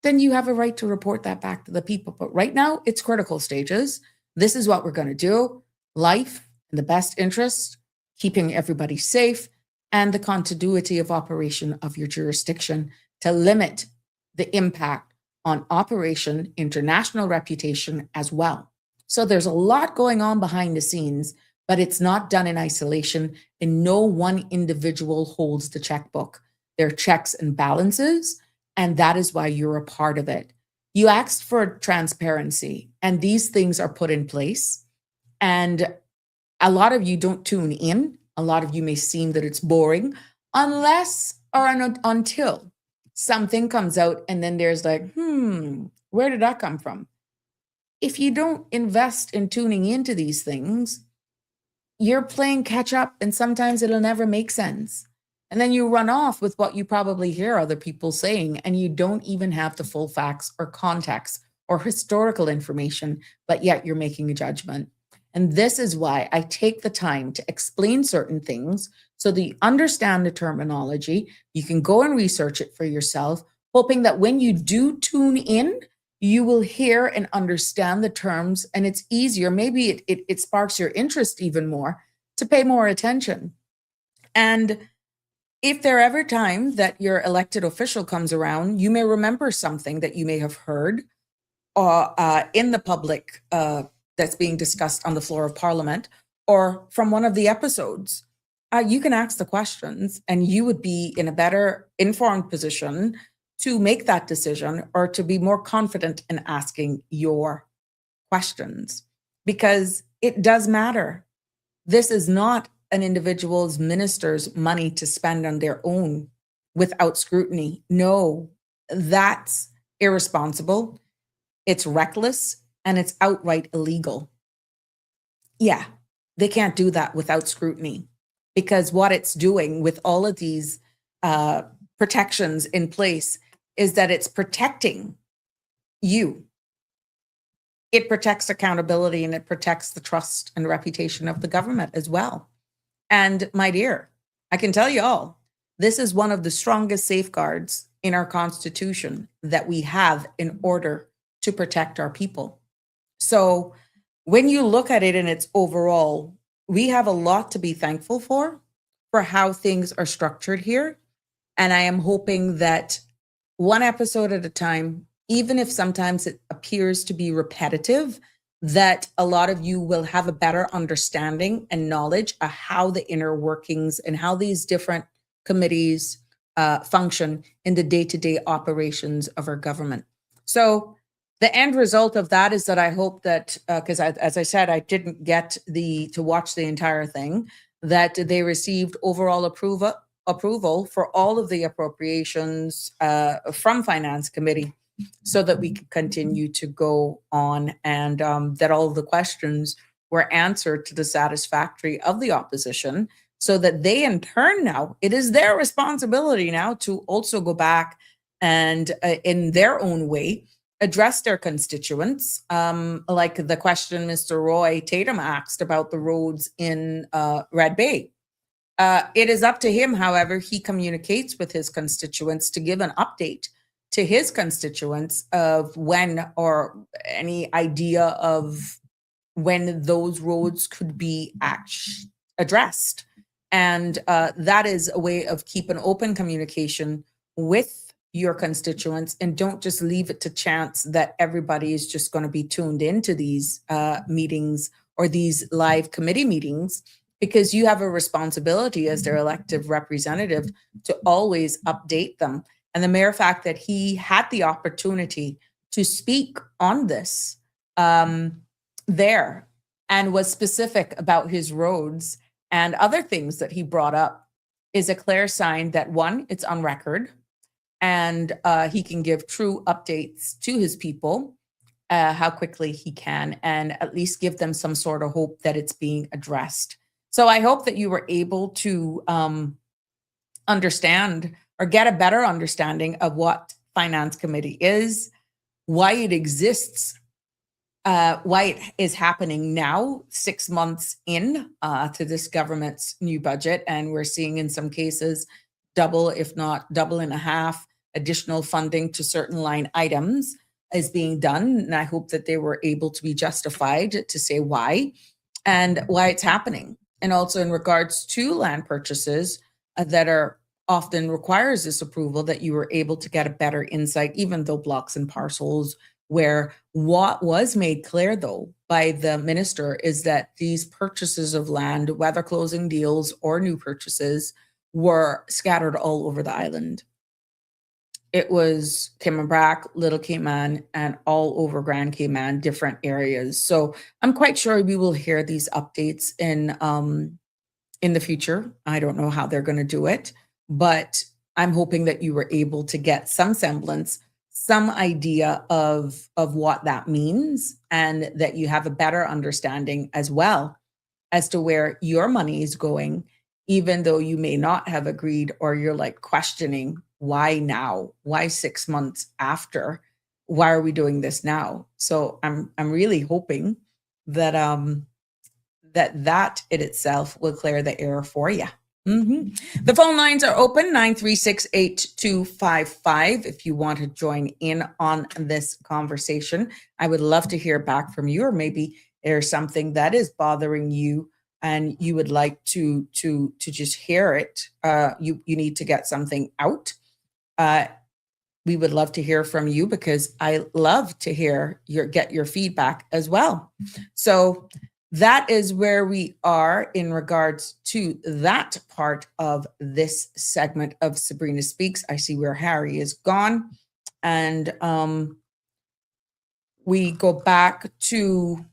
then you have a right to report that back to the people. But right now, it's critical stages. This is what we're going to do. Life in the best interest, keeping everybody safe, and the continuity of operation of your jurisdiction to limit the impact on operation, international reputation as well. So there's a lot going on behind the scenes, but it's not done in isolation, and no one individual holds the checkbook. There are checks and balances, and that is why you're a part of it. You asked for transparency, and these things are put in place. And a lot of you don't tune in. A lot of you may seem that it's boring unless or until something comes out and then there's like, where did that come from? If you don't invest in tuning into these things, you're playing catch up, and sometimes it'll never make sense. And then you run off with what you probably hear other people saying, and you don't even have the full facts or context or historical information, but yet you're making a judgment. And this is why I take the time to explain certain things so that you understand the terminology. You can go and research it for yourself, hoping that when you do tune in, you will hear and understand the terms, and it's easier. Maybe it sparks your interest even more to pay more attention. And if there ever time that your elected official comes around, you may remember something that you may have heard in the public that's being discussed on the floor of Parliament or from one of the episodes. You can ask the questions and you would be in a better informed position to make that decision or to be more confident in asking your questions, because it does matter. This is not an individual's minister's money to spend on their own without scrutiny. No, that's irresponsible. It's reckless and it's outright illegal. Yeah, they can't do that without scrutiny, because what it's doing with all of these protections in place is that it's protecting you. It protects accountability and it protects the trust and reputation of the government as well. And my dear, I can tell you all, this is one of the strongest safeguards in our Constitution that we have in order to protect our people. So when you look at it in its overall, we have a lot to be thankful for how things are structured here. And I am hoping that one episode at a time, even if sometimes it appears to be repetitive, that a lot of you will have a better understanding and knowledge of how the inner workings and how these different committees function in the day-to-day operations of our government. So the end result of that is that I hope that, because as I said, I didn't get to watch the entire thing, that they received overall approval for all of the appropriations from Finance Committee, so that we could continue to go on, and that all of the questions were answered to the satisfactory of the opposition, so that they in turn now, it is their responsibility now to also go back and in their own way, address their constituents, like the question Mr. Roy Tatum asked about the roads in Red Bay. It is up to him, however, he communicates with his constituents to give an update to his constituents of when, or any idea of when those roads could be addressed. And that is a way of keeping open communication with your constituents, and don't just leave it to chance that everybody is just going to be tuned into these meetings or these live committee meetings, because you have a responsibility as their elected representative to always update them. And the mere fact that he had the opportunity to speak on this there and was specific about his roads and other things that he brought up is a clear sign that, one, it's on record, and he can give true updates to his people how quickly he can, and at least give them some sort of hope that it's being addressed. So I hope that you were able to understand or get a better understanding of what Finance Committee is, why it exists, why it is happening now, 6 months in to this government's new budget. And we're seeing in some cases double, if not double and a half, additional funding to certain line items is being done. And I hope that they were able to be justified to say why and why it's happening. And also in regards to land purchases that are often requires this approval, that you were able to get a better insight, even though blocks and parcels, where what was made clear though by the minister is that these purchases of land, whether closing deals or new purchases, were scattered all over the island. It was Cayman-Brac, Little Cayman, and all over Grand Cayman, different areas. So I'm quite sure we will hear these updates in the future. I don't know how they're going to do it, but I'm hoping that you were able to get some semblance, some idea of what that means, and that you have a better understanding as well as to where your money is going, even though you may not have agreed, or you're like questioning, why now? Why 6 months after? Why are we doing this now? So I'm really hoping that that in itself will clear the air for you. The phone lines are open, 936-8255. If you want to join in on this conversation, I would love to hear back from you, or maybe there's something that is bothering you and you would like to just hear it. You need to get something out. We would love to hear from you, because I love to get your feedback as well. So that is where we are in regards to that part of this segment of Sabrina Speaks. I see where Harry is gone. And we go back to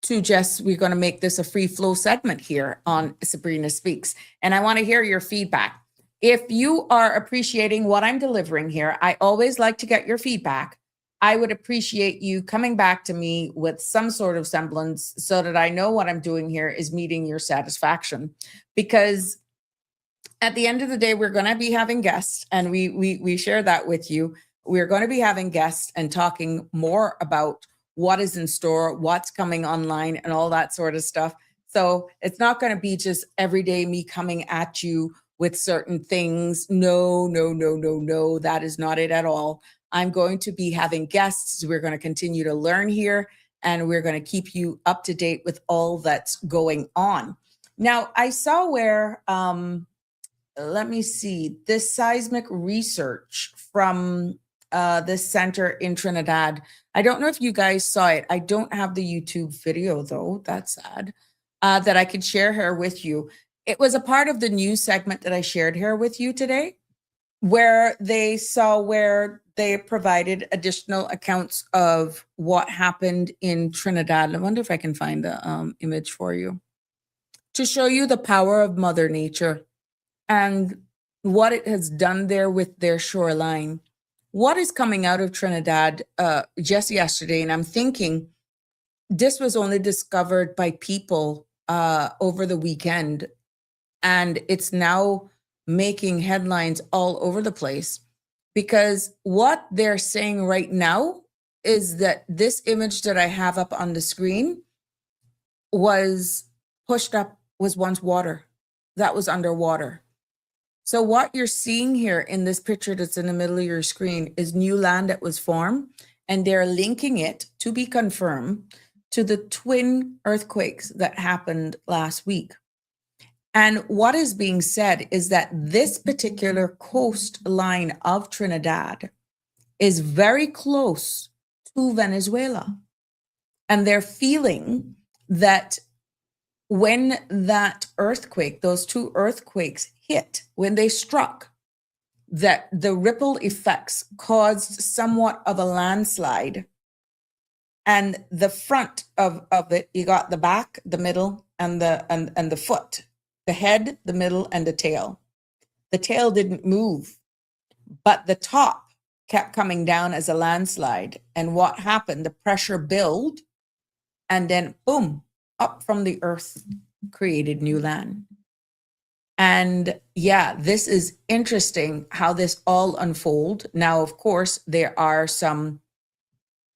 Jess. We're going to make this a free flow segment here on Sabrina Speaks. And I want to hear your feedback. If you are appreciating what I'm delivering here, I always like to get your feedback. I would appreciate you coming back to me with some sort of semblance, so that I know what I'm doing here is meeting your satisfaction. Because at the end of the day, we're going to be having guests, and we share that with you. We're going to be having guests and talking more about what is in store, what's coming online, and all that sort of stuff. So it's not going to be just every day me coming at you with certain things. No, that is not it at all. I'm going to be having guests. We're going to continue to learn here, and we're going to keep you up to date with all that's going on. Now, I saw where, let me see, this seismic research from this center in Trinidad. I don't know if you guys saw it. I don't have the YouTube video, though. That's sad. That I could share here with you. It was a part of the news segment that I shared here with you today, where they provided additional accounts of what happened in Trinidad. I wonder if I can find the image for you to show you the power of Mother Nature and what it has done there with their shoreline. What is coming out of Trinidad just yesterday, and I'm thinking this was only discovered by people over the weekend, and it's now making headlines all over the place, because what they're saying right now is that this image that I have up on the screen was pushed up, was once water that was underwater. So what you're seeing here in this picture that's in the middle of your screen is new land that was formed, and they're linking it, to be confirmed, to the twin earthquakes that happened last week. And what is being said is that this particular coastline of Trinidad is very close to Venezuela. And they're feeling that when that earthquake, those two earthquakes hit, when they struck, that the ripple effects caused somewhat of a landslide. And the front of it, you got the back, the middle, and the foot. The head, the middle, and the tail. The tail didn't move, but the top kept coming down as a landslide. And what happened? The pressure built, and then boom, up from the earth, created new land. And yeah, this is interesting how this all unfold. Now, of course, there are some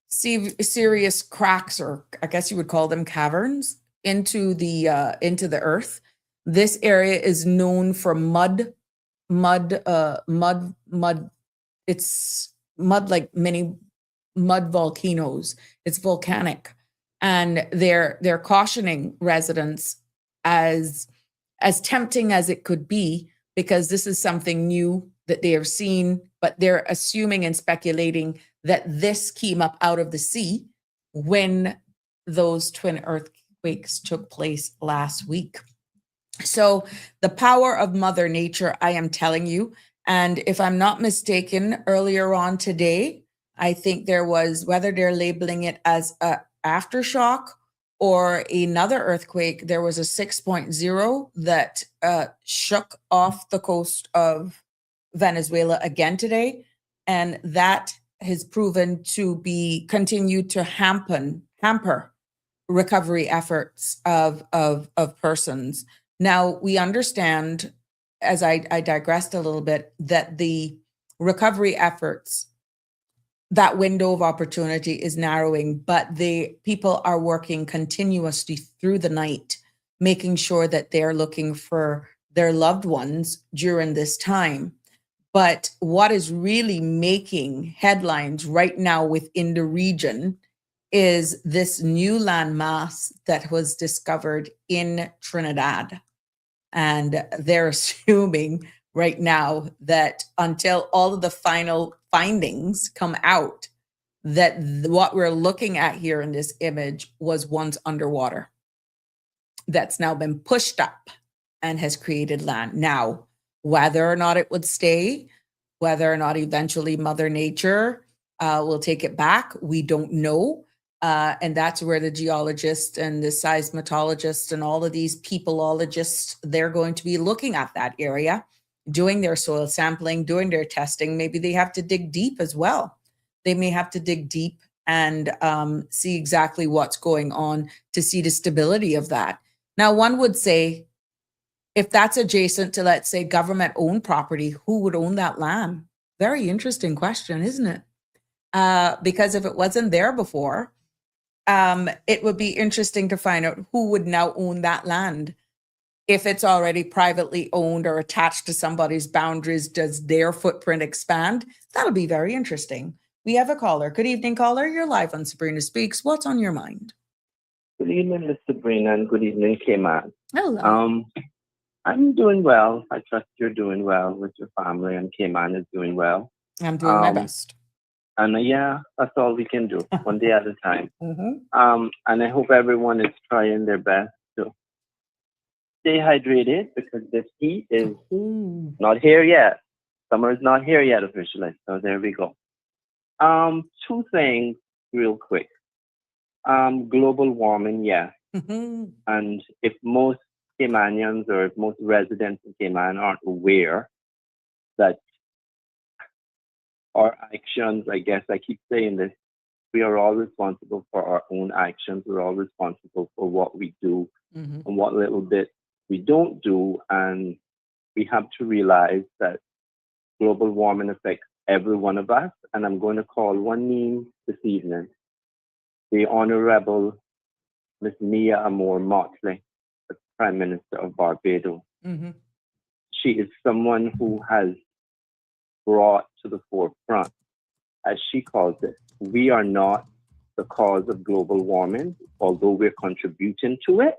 serious cracks, or I guess you would call them caverns, into the earth. This area is known for mud. It's mud, like many mud volcanoes. It's volcanic. And they're cautioning residents, as tempting as it could be, because this is something new that they have seen, but they're assuming and speculating that this came up out of the sea when those twin earthquakes took place last week. So the power of Mother Nature, I am telling you. And if I'm not mistaken, earlier on today, I think there was, whether they're labeling it as a aftershock or another earthquake, there was a 6.0 that shook off the coast of Venezuela again today. And that has proven to be continued to hamper recovery efforts of persons. Now, we understand, as I digressed a little bit, that the recovery efforts, that window of opportunity is narrowing, but the people are working continuously through the night, making sure that they're looking for their loved ones during this time. But what is really making headlines right now within the region is this new landmass that was discovered in Trinidad. And they're assuming right now that until all of the final findings come out, that what we're looking at here in this image was once underwater that's now been pushed up and has created land. Now, whether or not it would stay, whether or not eventually Mother Nature will take it back, we don't know. And that's where the geologists and the seismologists and all of these peopleologists, they're going to be looking at that area, doing their soil sampling, doing their testing. Maybe they have to dig deep as well. They may have to dig deep and see exactly what's going on to see the stability of that. Now, one would say, if that's adjacent to, let's say, government-owned property, who would own that land? Very interesting question, isn't it? Because if it wasn't there before, it would be interesting to find out who would now own that land. If it's already privately owned or attached to somebody's boundaries, does their footprint expand? That'll be very interesting. We have a caller. Good evening, caller. You're live on Sabrina Speaks. What's on your mind? Good evening, Miss Sabrina, and good evening, K-Man. Hello. I'm doing well. I trust you're doing well with your family, and K-Man is doing well. I'm doing my best. And yeah, that's all we can do, one day at a time. Mm-hmm. And I hope everyone is trying their best to stay hydrated, because this heat is not here yet. Summer is not here yet officially, so there we go. Two things real quick. Global warming, yeah. And if most Caymanians or if most residents in Cayman aren't aware that our actions, I guess I keep saying this, we are all responsible for our own actions. We're all responsible for what we do and what little bit we don't do. And we have to realize that global warming affects every one of us. And I'm going to call one name this evening, the Honorable Miss Mia Amor Motley, the Prime Minister of Barbados. She is someone who has brought to the forefront, as she calls it, we are not the cause of global warming, although we're contributing to it.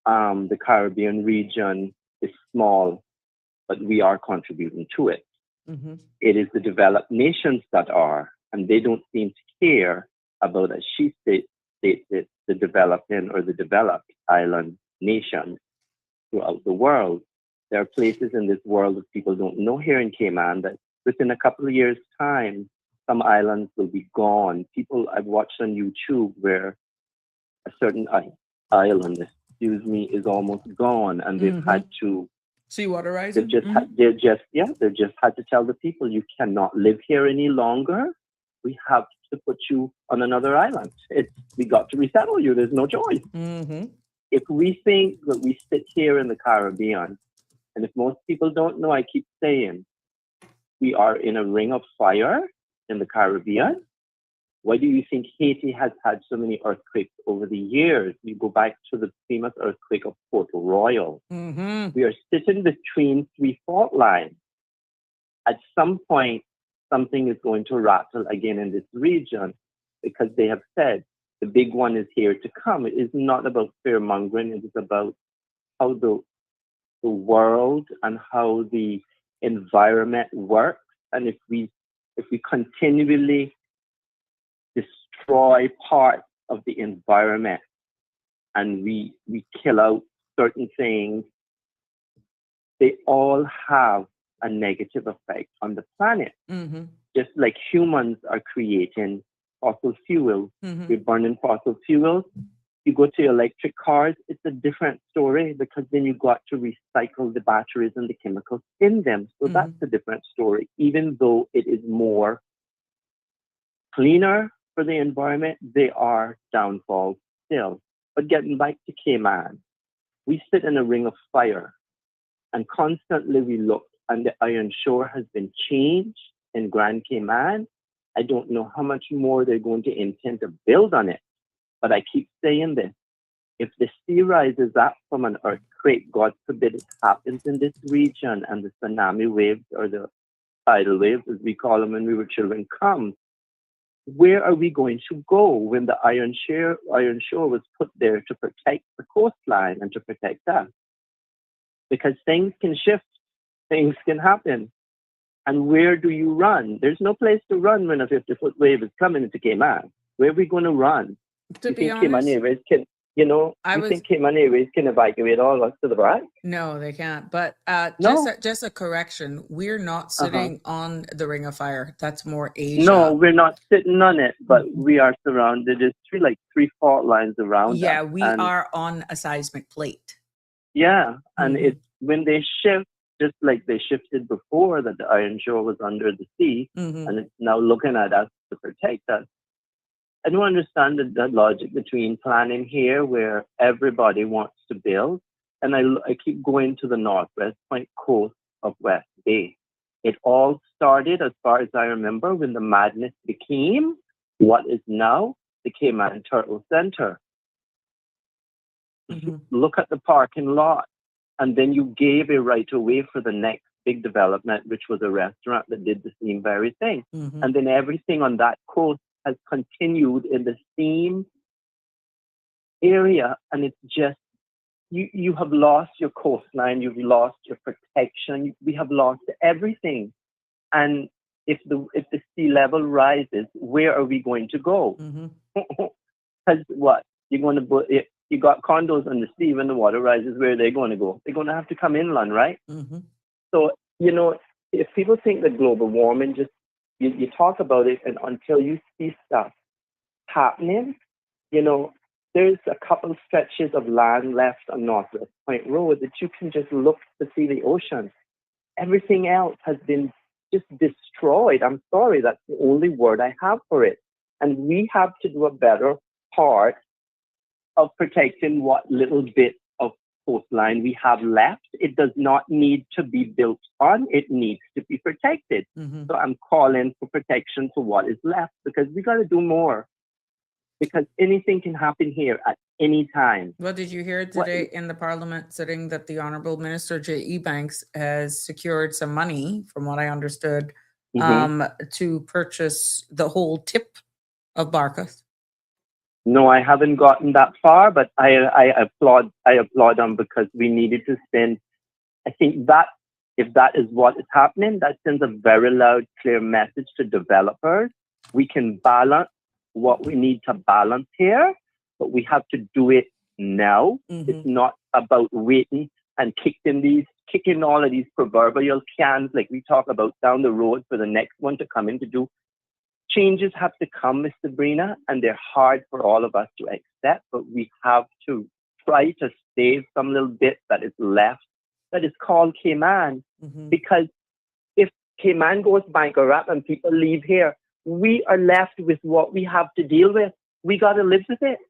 The Caribbean region is small, but we are contributing to it. It is the developed nations that are, and they don't seem to care about, as she states it, the developing or the developed island nations throughout the world. There are places in this world that people don't know here in Cayman that within a couple of years' time, some islands will be gone. People I've watched on YouTube where a certain island, is almost gone, and they've had to seawater rising. They've just had to tell the people, you cannot live here any longer. We have to put you on another island. We got to resettle you. There's no choice. If we think that we sit here in the Caribbean, and if most people don't know, I keep saying, we are in a ring of fire in the Caribbean. Why do you think Haiti has had so many earthquakes over the years? You go back to the famous earthquake of Port Royal. We are sitting between three fault lines. At some point, something is going to rattle again in this region, because they have said the big one is here to come. It is not about fear mongering. It is about how the world and how the environment works. And if we continually destroy parts of the environment and we kill out certain things, they all have a negative effect on the planet. Just like humans are creating fossil fuels, we're burning fossil fuels. You go to electric cars, it's a different story, because then you got to recycle the batteries and the chemicals in them. So that's a different story, even though it is more cleaner for the environment, they are downfalls still. But getting back to Cayman, we sit in a ring of fire, and constantly we look, and the Iron Shore has been changed in Grand Cayman. I don't know how much more they're going to intend to build on it, but I keep saying this. If the sea rises up from an earthquake, pray, God forbid it happens in this region and the tsunami waves or the tidal waves, as we call them when we were children, come. Where are we going to go when the Iron Shore was put there to protect the coastline and to protect us? Because things can shift, things can happen. And where do you run? There's no place to run when a 50-foot wave is coming into Cayman. Where are we going to run? To You be think honest, Cayman Airways can, think Cayman Airways can evacuate all of us to the back? no, they can't. But No. just a correction. We're not Uh-huh. sitting on the Ring of Fire. That's more Asia. No, we're not sitting on it, but we are surrounded. There's three fault lines around Yeah, us. we are on a seismic plate. Yeah, and Mhm. it's when they shift, just like they shifted before, that the Iron Shore was under the sea, Mhm. and it's now looking at us to protect us. I don't understand the logic between planning here, where everybody wants to build, and I keep going to the northwest point coast of West Bay. It all started, as far as I remember, when the madness became what is now the Cayman Turtle Center. Mhm. Look at the parking lot. And then you gave a right away for the next big development, which was a restaurant that did the same very thing. Mhm. And then everything on that coast has continued in the same area. And it's just, you have lost your coastline, you've lost your protection, we have lost everything. And if the sea level rises, where are we going to go? Because what? You're going to put it. You got condos on the sea. When the water rises, where are they going to go? They're going to have to come inland, right? Mhm. So, if people think that global warming, just you talk about it, and until you see stuff happening, there's a couple stretches of land left on Northwest Point Road that you can just look to see the ocean. Everything else has been just destroyed. I'm sorry, that's the only word I have for it. And we have to do a better part of protecting what little bit of coastline we have left. It does not need to be built on. It needs to be protected. Mhm. So I'm calling for protection for what is left, because we got to do more, because anything can happen here at any time. Well, did you hear today in the Parliament sitting that the Honourable Minister J.E. Banks has secured some money, from what I understood, to purchase the whole tip of Barcus? No, I haven't gotten that far, but I applaud them, because we needed to spend. I think that if that is what is happening, that sends a very loud, clear message to developers. We can balance what we need to balance here, but we have to do it now. It's not about waiting and kicking all of these proverbial cans, like we talk about, down the road for the next one to come in to do. Changes have to come, Miss Sabrina, and they're hard for all of us to accept, but we have to try to save some little bit that is left, that is called Cayman. Because if Cayman goes bankrupt and people leave here, we are left with what we have to deal with. We got to live with it.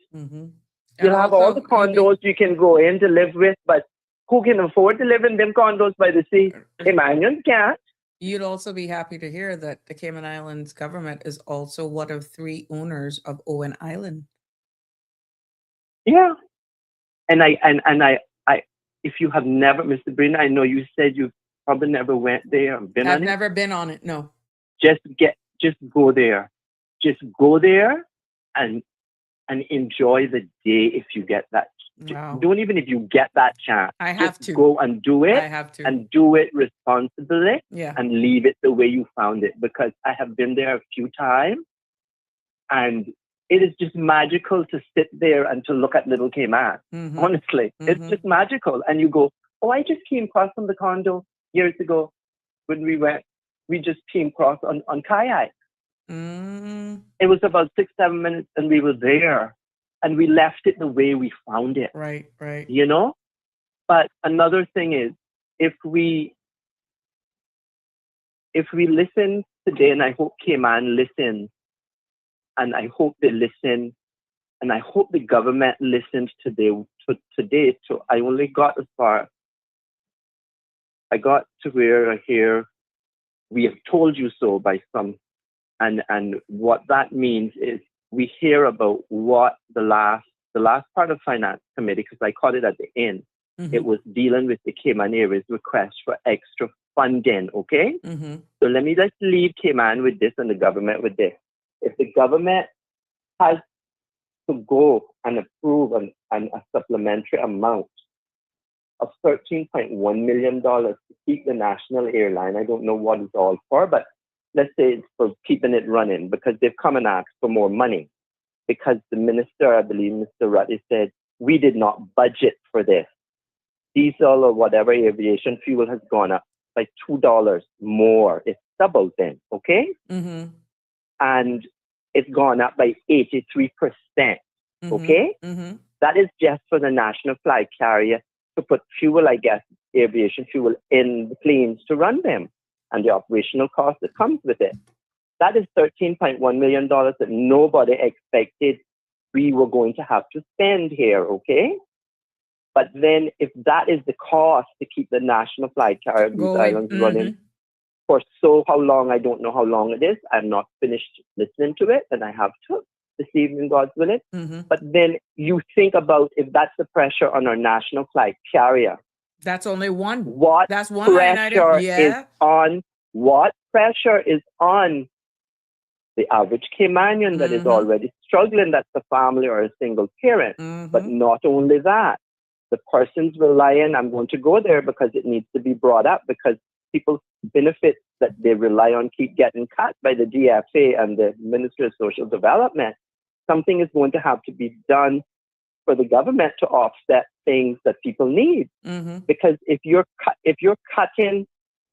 You'll have all the condos you can go in to live with, but who can afford to live in them condos by the sea? Caymanians can't. You'd also be happy to hear that the Cayman Islands government is also one of 3 owners of Owen Island. Yeah. And I, if you have never, Mr. Sabrina, I know you said you've probably never went there or been on it. I've never been on it, no. Just go there. Just go there and enjoy the day if you get that. Wow. Don't even if you get that chance. I have just to go and do it. I have to. And do it responsibly. Yeah. And leave it the way you found it. Because I have been there a few times, and it is just magical to sit there and to look at Little Cayman. Honestly, it's just magical. And you go, oh, I just came across from the condo years ago when we went. We just came across on kayak. It was about 6-7 minutes, and we were there, and we left it the way we found it. Right. But another thing is, if we listen today, and I hope Cayman listens, and I hope they listen, and I hope the government listens today. So I only got as far. I got to where I hear, we have told you so by some. And what that means is we hear about what the last part of Finance Committee, because I caught it at the end, It was dealing with the Cayman Airways request for extra funding, okay? So let me just leave Cayman with this and the government with this. If the government has to go and approve a supplementary amount of $13.1 million to keep the national airline, I don't know what it's all for, but let's say it's for keeping it running because they've come and asked for more money. Because the minister, I believe Mr. Rutty, said, we did not budget for this. Diesel or whatever aviation fuel has gone up by $2 more. It's doubled then, okay? And it's gone up by 83%, okay? That is just for the national flag carrier to put fuel, I guess, aviation fuel in the planes to run them and the operational cost that comes with it. That is $13.1 million that nobody expected we were going to have to spend here, okay? But then if that is the cost to keep the national flag carrier of these islands running for how long, I don't know how long it is. I'm not finished listening to it, and I have to this evening, God's willing. But then you think about if that's the pressure on our national flag carrier. That's only one. That's one pressure is on? What pressure is on the average Caymanian that is already struggling? That's a family or a single parent. But not only that, the person's relying. I'm going to go there because it needs to be brought up because people's benefits that they rely on keep getting cut by the DFA and the Ministry of Social Development. Something is going to have to be done for the government to offset things that people need. Because if you're cutting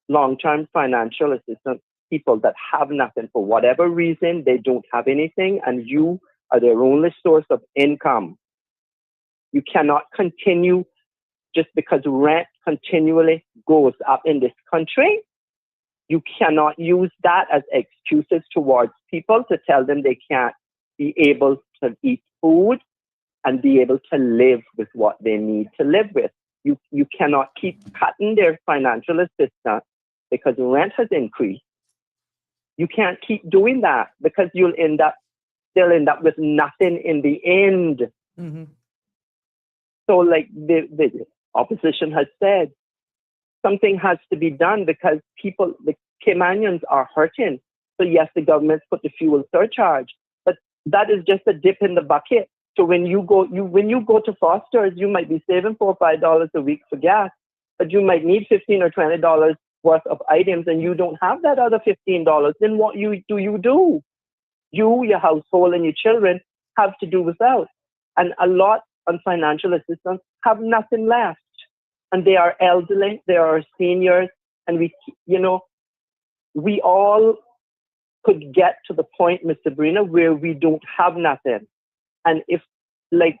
long-term financial assistance, people that have nothing for whatever reason, they don't have anything, and you are their only source of income. You cannot continue just because rent continually goes up in this country. You cannot use that as excuses towards people to tell them they can't be able to eat food and be able to live with what they need to live with. You cannot keep cutting their financial assistance because rent has increased. You can't keep doing that because they'll end up with nothing in the end. So like the opposition has said, something has to be done because the Caymanians are hurting. So yes, the government's put the fuel surcharge, but that is just a dip in the bucket. So when you go to Foster's, you might be saving $4 or $5 a week for gas, but you might need $15 or $20 worth of items, and you don't have that other $15. Then what do? You, your household, and your children have to do without. And a lot on financial assistance have nothing left. And they are elderly, they are seniors, and we all could get to the point, Ms. Sabrina, where we don't have nothing. And if, like,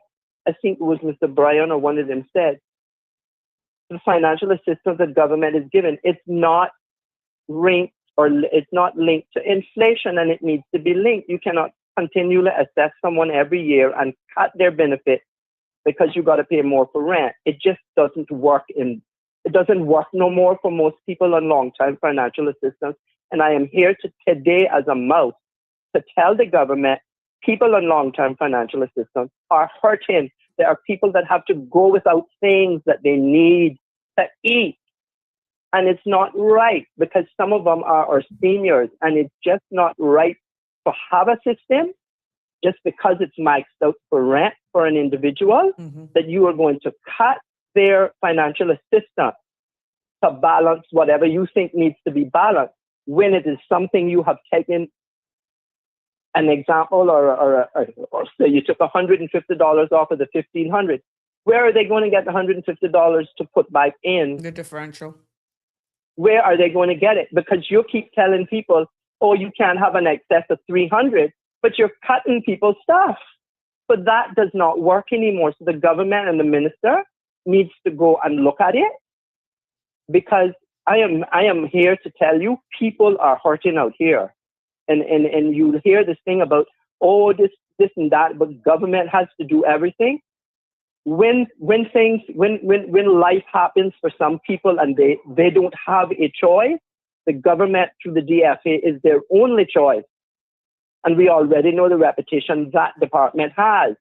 I think it was Mr. Bryan or one of them said, the financial assistance that government is given, it's not linked to inflation, and it needs to be linked. You cannot continually assess someone every year and cut their benefit because you got to pay more for rent. It just doesn't work. It doesn't work no more for most people on long-term financial assistance. And I am here today as a mouse to tell the government people on long-term financial assistance are hurting. There are people that have to go without things that they need to eat. And it's not right because some of them are our seniors, and it's just not right to have a system just because it's maxed out for rent for an individual, that you are going to cut their financial assistance to balance whatever you think needs to be balanced when it is something you have taken an example or say you took $150 off of the $1,500. Where are they going to get the $150 to put back in? The differential. Where are they going to get it? Because you keep telling people, oh, you can't have an excess of $300, but you're cutting people's stuff. But that does not work anymore. So the government and the minister needs to go and look at it, because I am here to tell you, people are hurting out here. And you hear this thing about, oh, this and that, but government has to do everything. When life happens for some people and they don't have a choice, the government through the DFA is their only choice. And we already know the reputation that department has,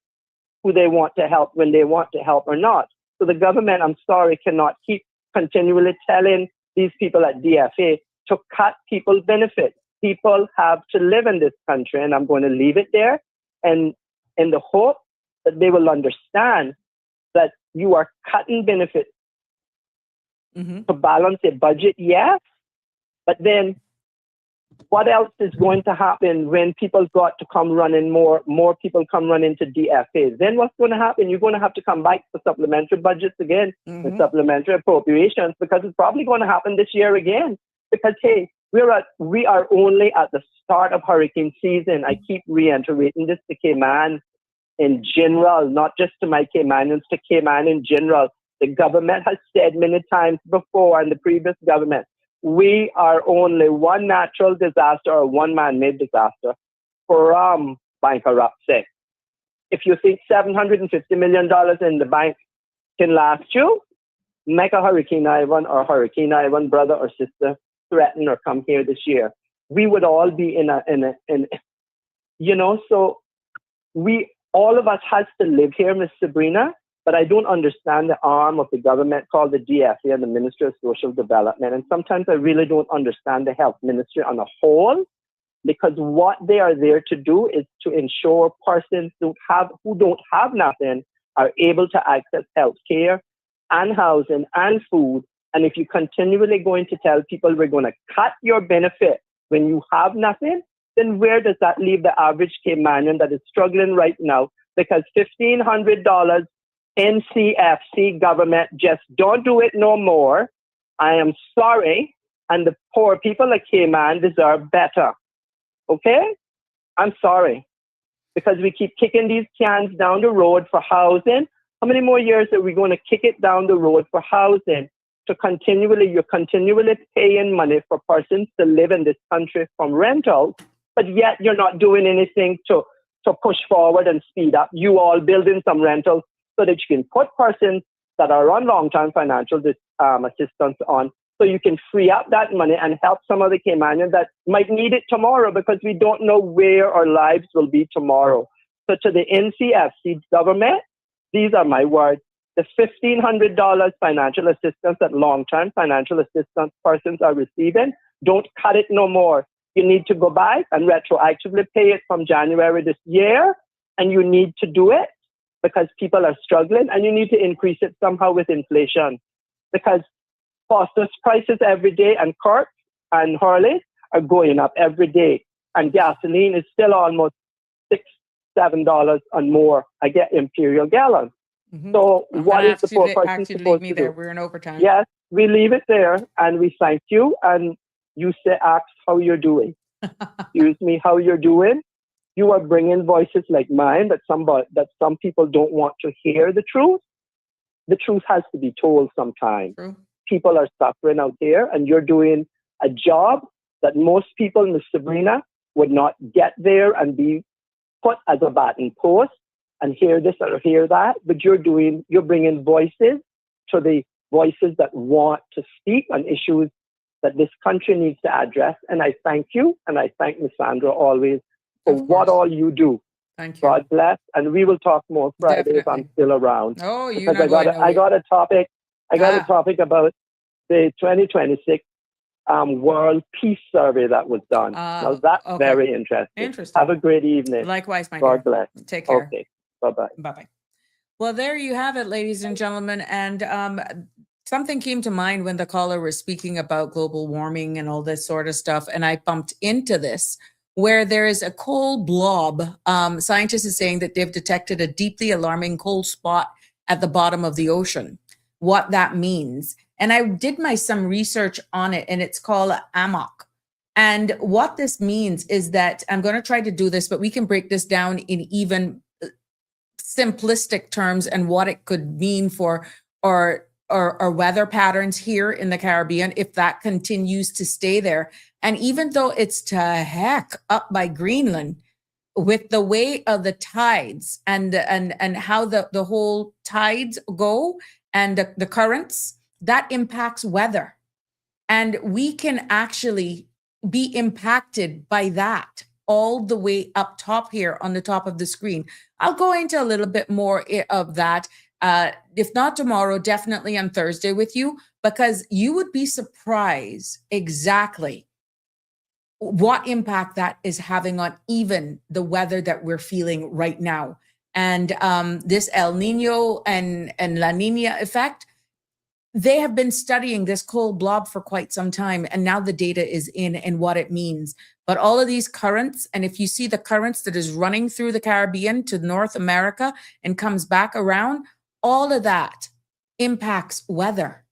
who they want to help when they want to help or not. So the government, I'm sorry, cannot keep continually telling these people at DFA to cut people's benefits. People have to live in this country, and I'm going to leave it there. And in the hope that they will understand that you are cutting benefits to balance a budget, yes, but then what else is going to happen when people got to come running more people come running to DFA? Then what's going to happen? You're going to have to come back for supplementary budgets again and supplementary appropriations, because it's probably going to happen this year again. Because, hey, we are only at the start of hurricane season. I keep reiterating this to Cayman in general, not just to my Caymanians, to Cayman in general. The government has said many times before, and the previous government, we are only one natural disaster or one man-made disaster from bankruptcy. If you think $750 million in the bank can last you, make a Hurricane Ivan or Hurricane Ivan brother or sister threaten or come here this year. We would all be so all of us has to live here, Miss Sabrina, but I don't understand the arm of the government called the DFA and the Ministry of Social Development. And sometimes I really don't understand the health ministry on a whole, because what they are there to do is to ensure persons who don't have nothing are able to access health care and housing and food. And if you continually going to tell people we're going to cut your benefit when you have nothing, then where does that leave the average Caymanian that is struggling right now? Because $1,500 NCFC government just don't do it no more. I am sorry. And the poor people of Cayman deserve better. Okay? I'm sorry. Because we keep kicking these cans down the road for housing. How many more years are we going to kick it down the road for housing? You're continually paying money for persons to live in this country from rentals, but yet you're not doing anything to push forward and speed up. You all building some rentals so that you can put persons that are on long-term financial assistance on, so you can free up that money and help some of the Caymanians that might need it tomorrow, because we don't know where our lives will be tomorrow. So to the NCFC government, these are my words. The $1,500 financial assistance that long-term financial assistance persons are receiving, don't cut it no more. You need to go back and retroactively pay it from January this year, and you need to do it because people are struggling, and you need to increase it somehow with inflation, because phosphorus prices every day and Kirk and Hurley are going up every day, and gasoline is still almost $6-7 and more a imperial gallon. So what is the poor person supposed to do? We're in overtime. Yes, we leave it there, and we thank you. And you say, ask how you're doing. Excuse me, how you're doing. You are bringing voices like mine that some people don't want to hear the truth. The truth has to be told sometimes. True. People are suffering out there, and you're doing a job that most people, Miss Sabrina, would not get there and be put as a baton post and hear this or hear that, but you're bringing voices to the voices that want to speak on issues that this country needs to address. And I thank you, and I thank Ms. Sandra always for what all you do. Thank you. God bless, and we will talk more Friday if I'm still around. Oh, because I got a topic. I got a topic about the 2026 World Peace Survey that was done. Now that's very interesting. Have a great evening. Likewise, my God dear. bless. Take care. Okay. Bye-bye. Bye-bye. Well, there you have it, ladies and gentlemen. And something came to mind when the caller was speaking about global warming and all this sort of stuff. And I bumped into this, where there is a coal blob. Scientists are saying that they've detected a deeply alarming coal spot at the bottom of the ocean. What that means. And I did some research on it, and it's called AMOC. And what this means is that I'm going to try to do this, but we can break this down in even simplistic terms and what it could mean for our weather patterns here in the Caribbean if that continues to stay there. And even though it's to heck up by Greenland, with the way of the tides and how the whole tides go and the currents, that impacts weather. And we can actually be impacted by that all the way up top here on the top of the screen. I'll go into a little bit more of that If not tomorrow, definitely on Thursday with you, because you would be surprised exactly what impact that is having on even the weather that we're feeling right now. And this El Nino and La Nina effect, they have been studying this cold blob for quite some time, and now the data is in and what it means. But all of these currents, and if you see the currents that is running through the Caribbean to North America and comes back around, all of that impacts weather.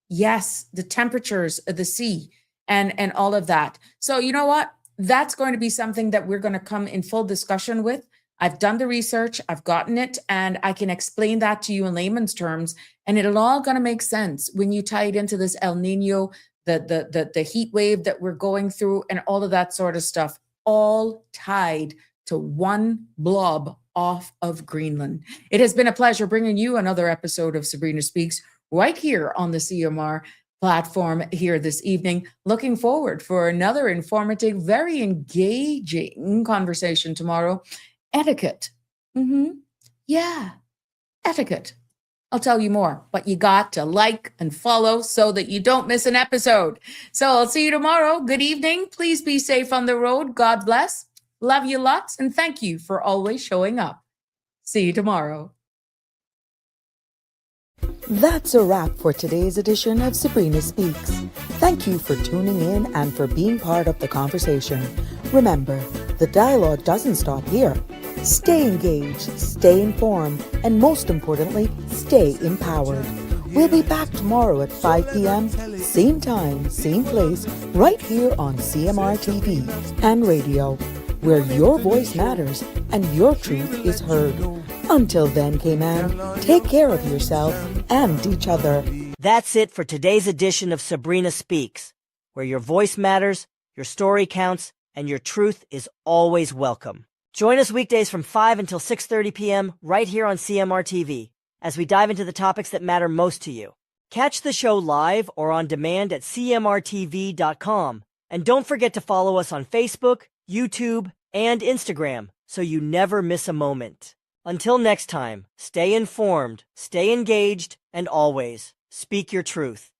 Yes, the temperatures of the sea and all of that. So you know what? That's going to be something that we're going to come in full discussion with. I've done the research, I've gotten it, and I can explain that to you in layman's terms, and it'll all going to make sense when you tie it into this El Nino, the heat wave that we're going through, and all of that sort of stuff, all tied to one blob off of Greenland. It has been a pleasure bringing you another episode of Sabrina Speaks right here on the CMR platform here this evening. Looking forward for another informative, very engaging conversation tomorrow. Etiquette. Yeah, etiquette. I'll tell you more, but you got to like and follow so that you don't miss an episode. So I'll see you tomorrow. Good evening. Please be safe on the road. God bless. Love you lots. And thank you for always showing up. See you tomorrow. That's a wrap for today's edition of Sabrina Speaks. Thank you for tuning in and for being part of the conversation. Remember, the dialogue doesn't stop here. Stay engaged, stay informed, and most importantly, stay empowered. We'll be back tomorrow at 5 p.m., same time, same place, right here on CMR TV and radio, where your voice matters and your truth is heard. Until then, K-Man, take care of yourself and each other. That's it for today's edition of Sabrina Speaks, where your voice matters, your story counts, and your truth is always welcome. Join us weekdays from 5 until 6:30 p.m. right here on CMR TV as we dive into the topics that matter most to you. Catch the show live or on demand at cmrtv.com. And don't forget to follow us on Facebook, YouTube, and Instagram so you never miss a moment. Until next time, stay informed, stay engaged, and always speak your truth.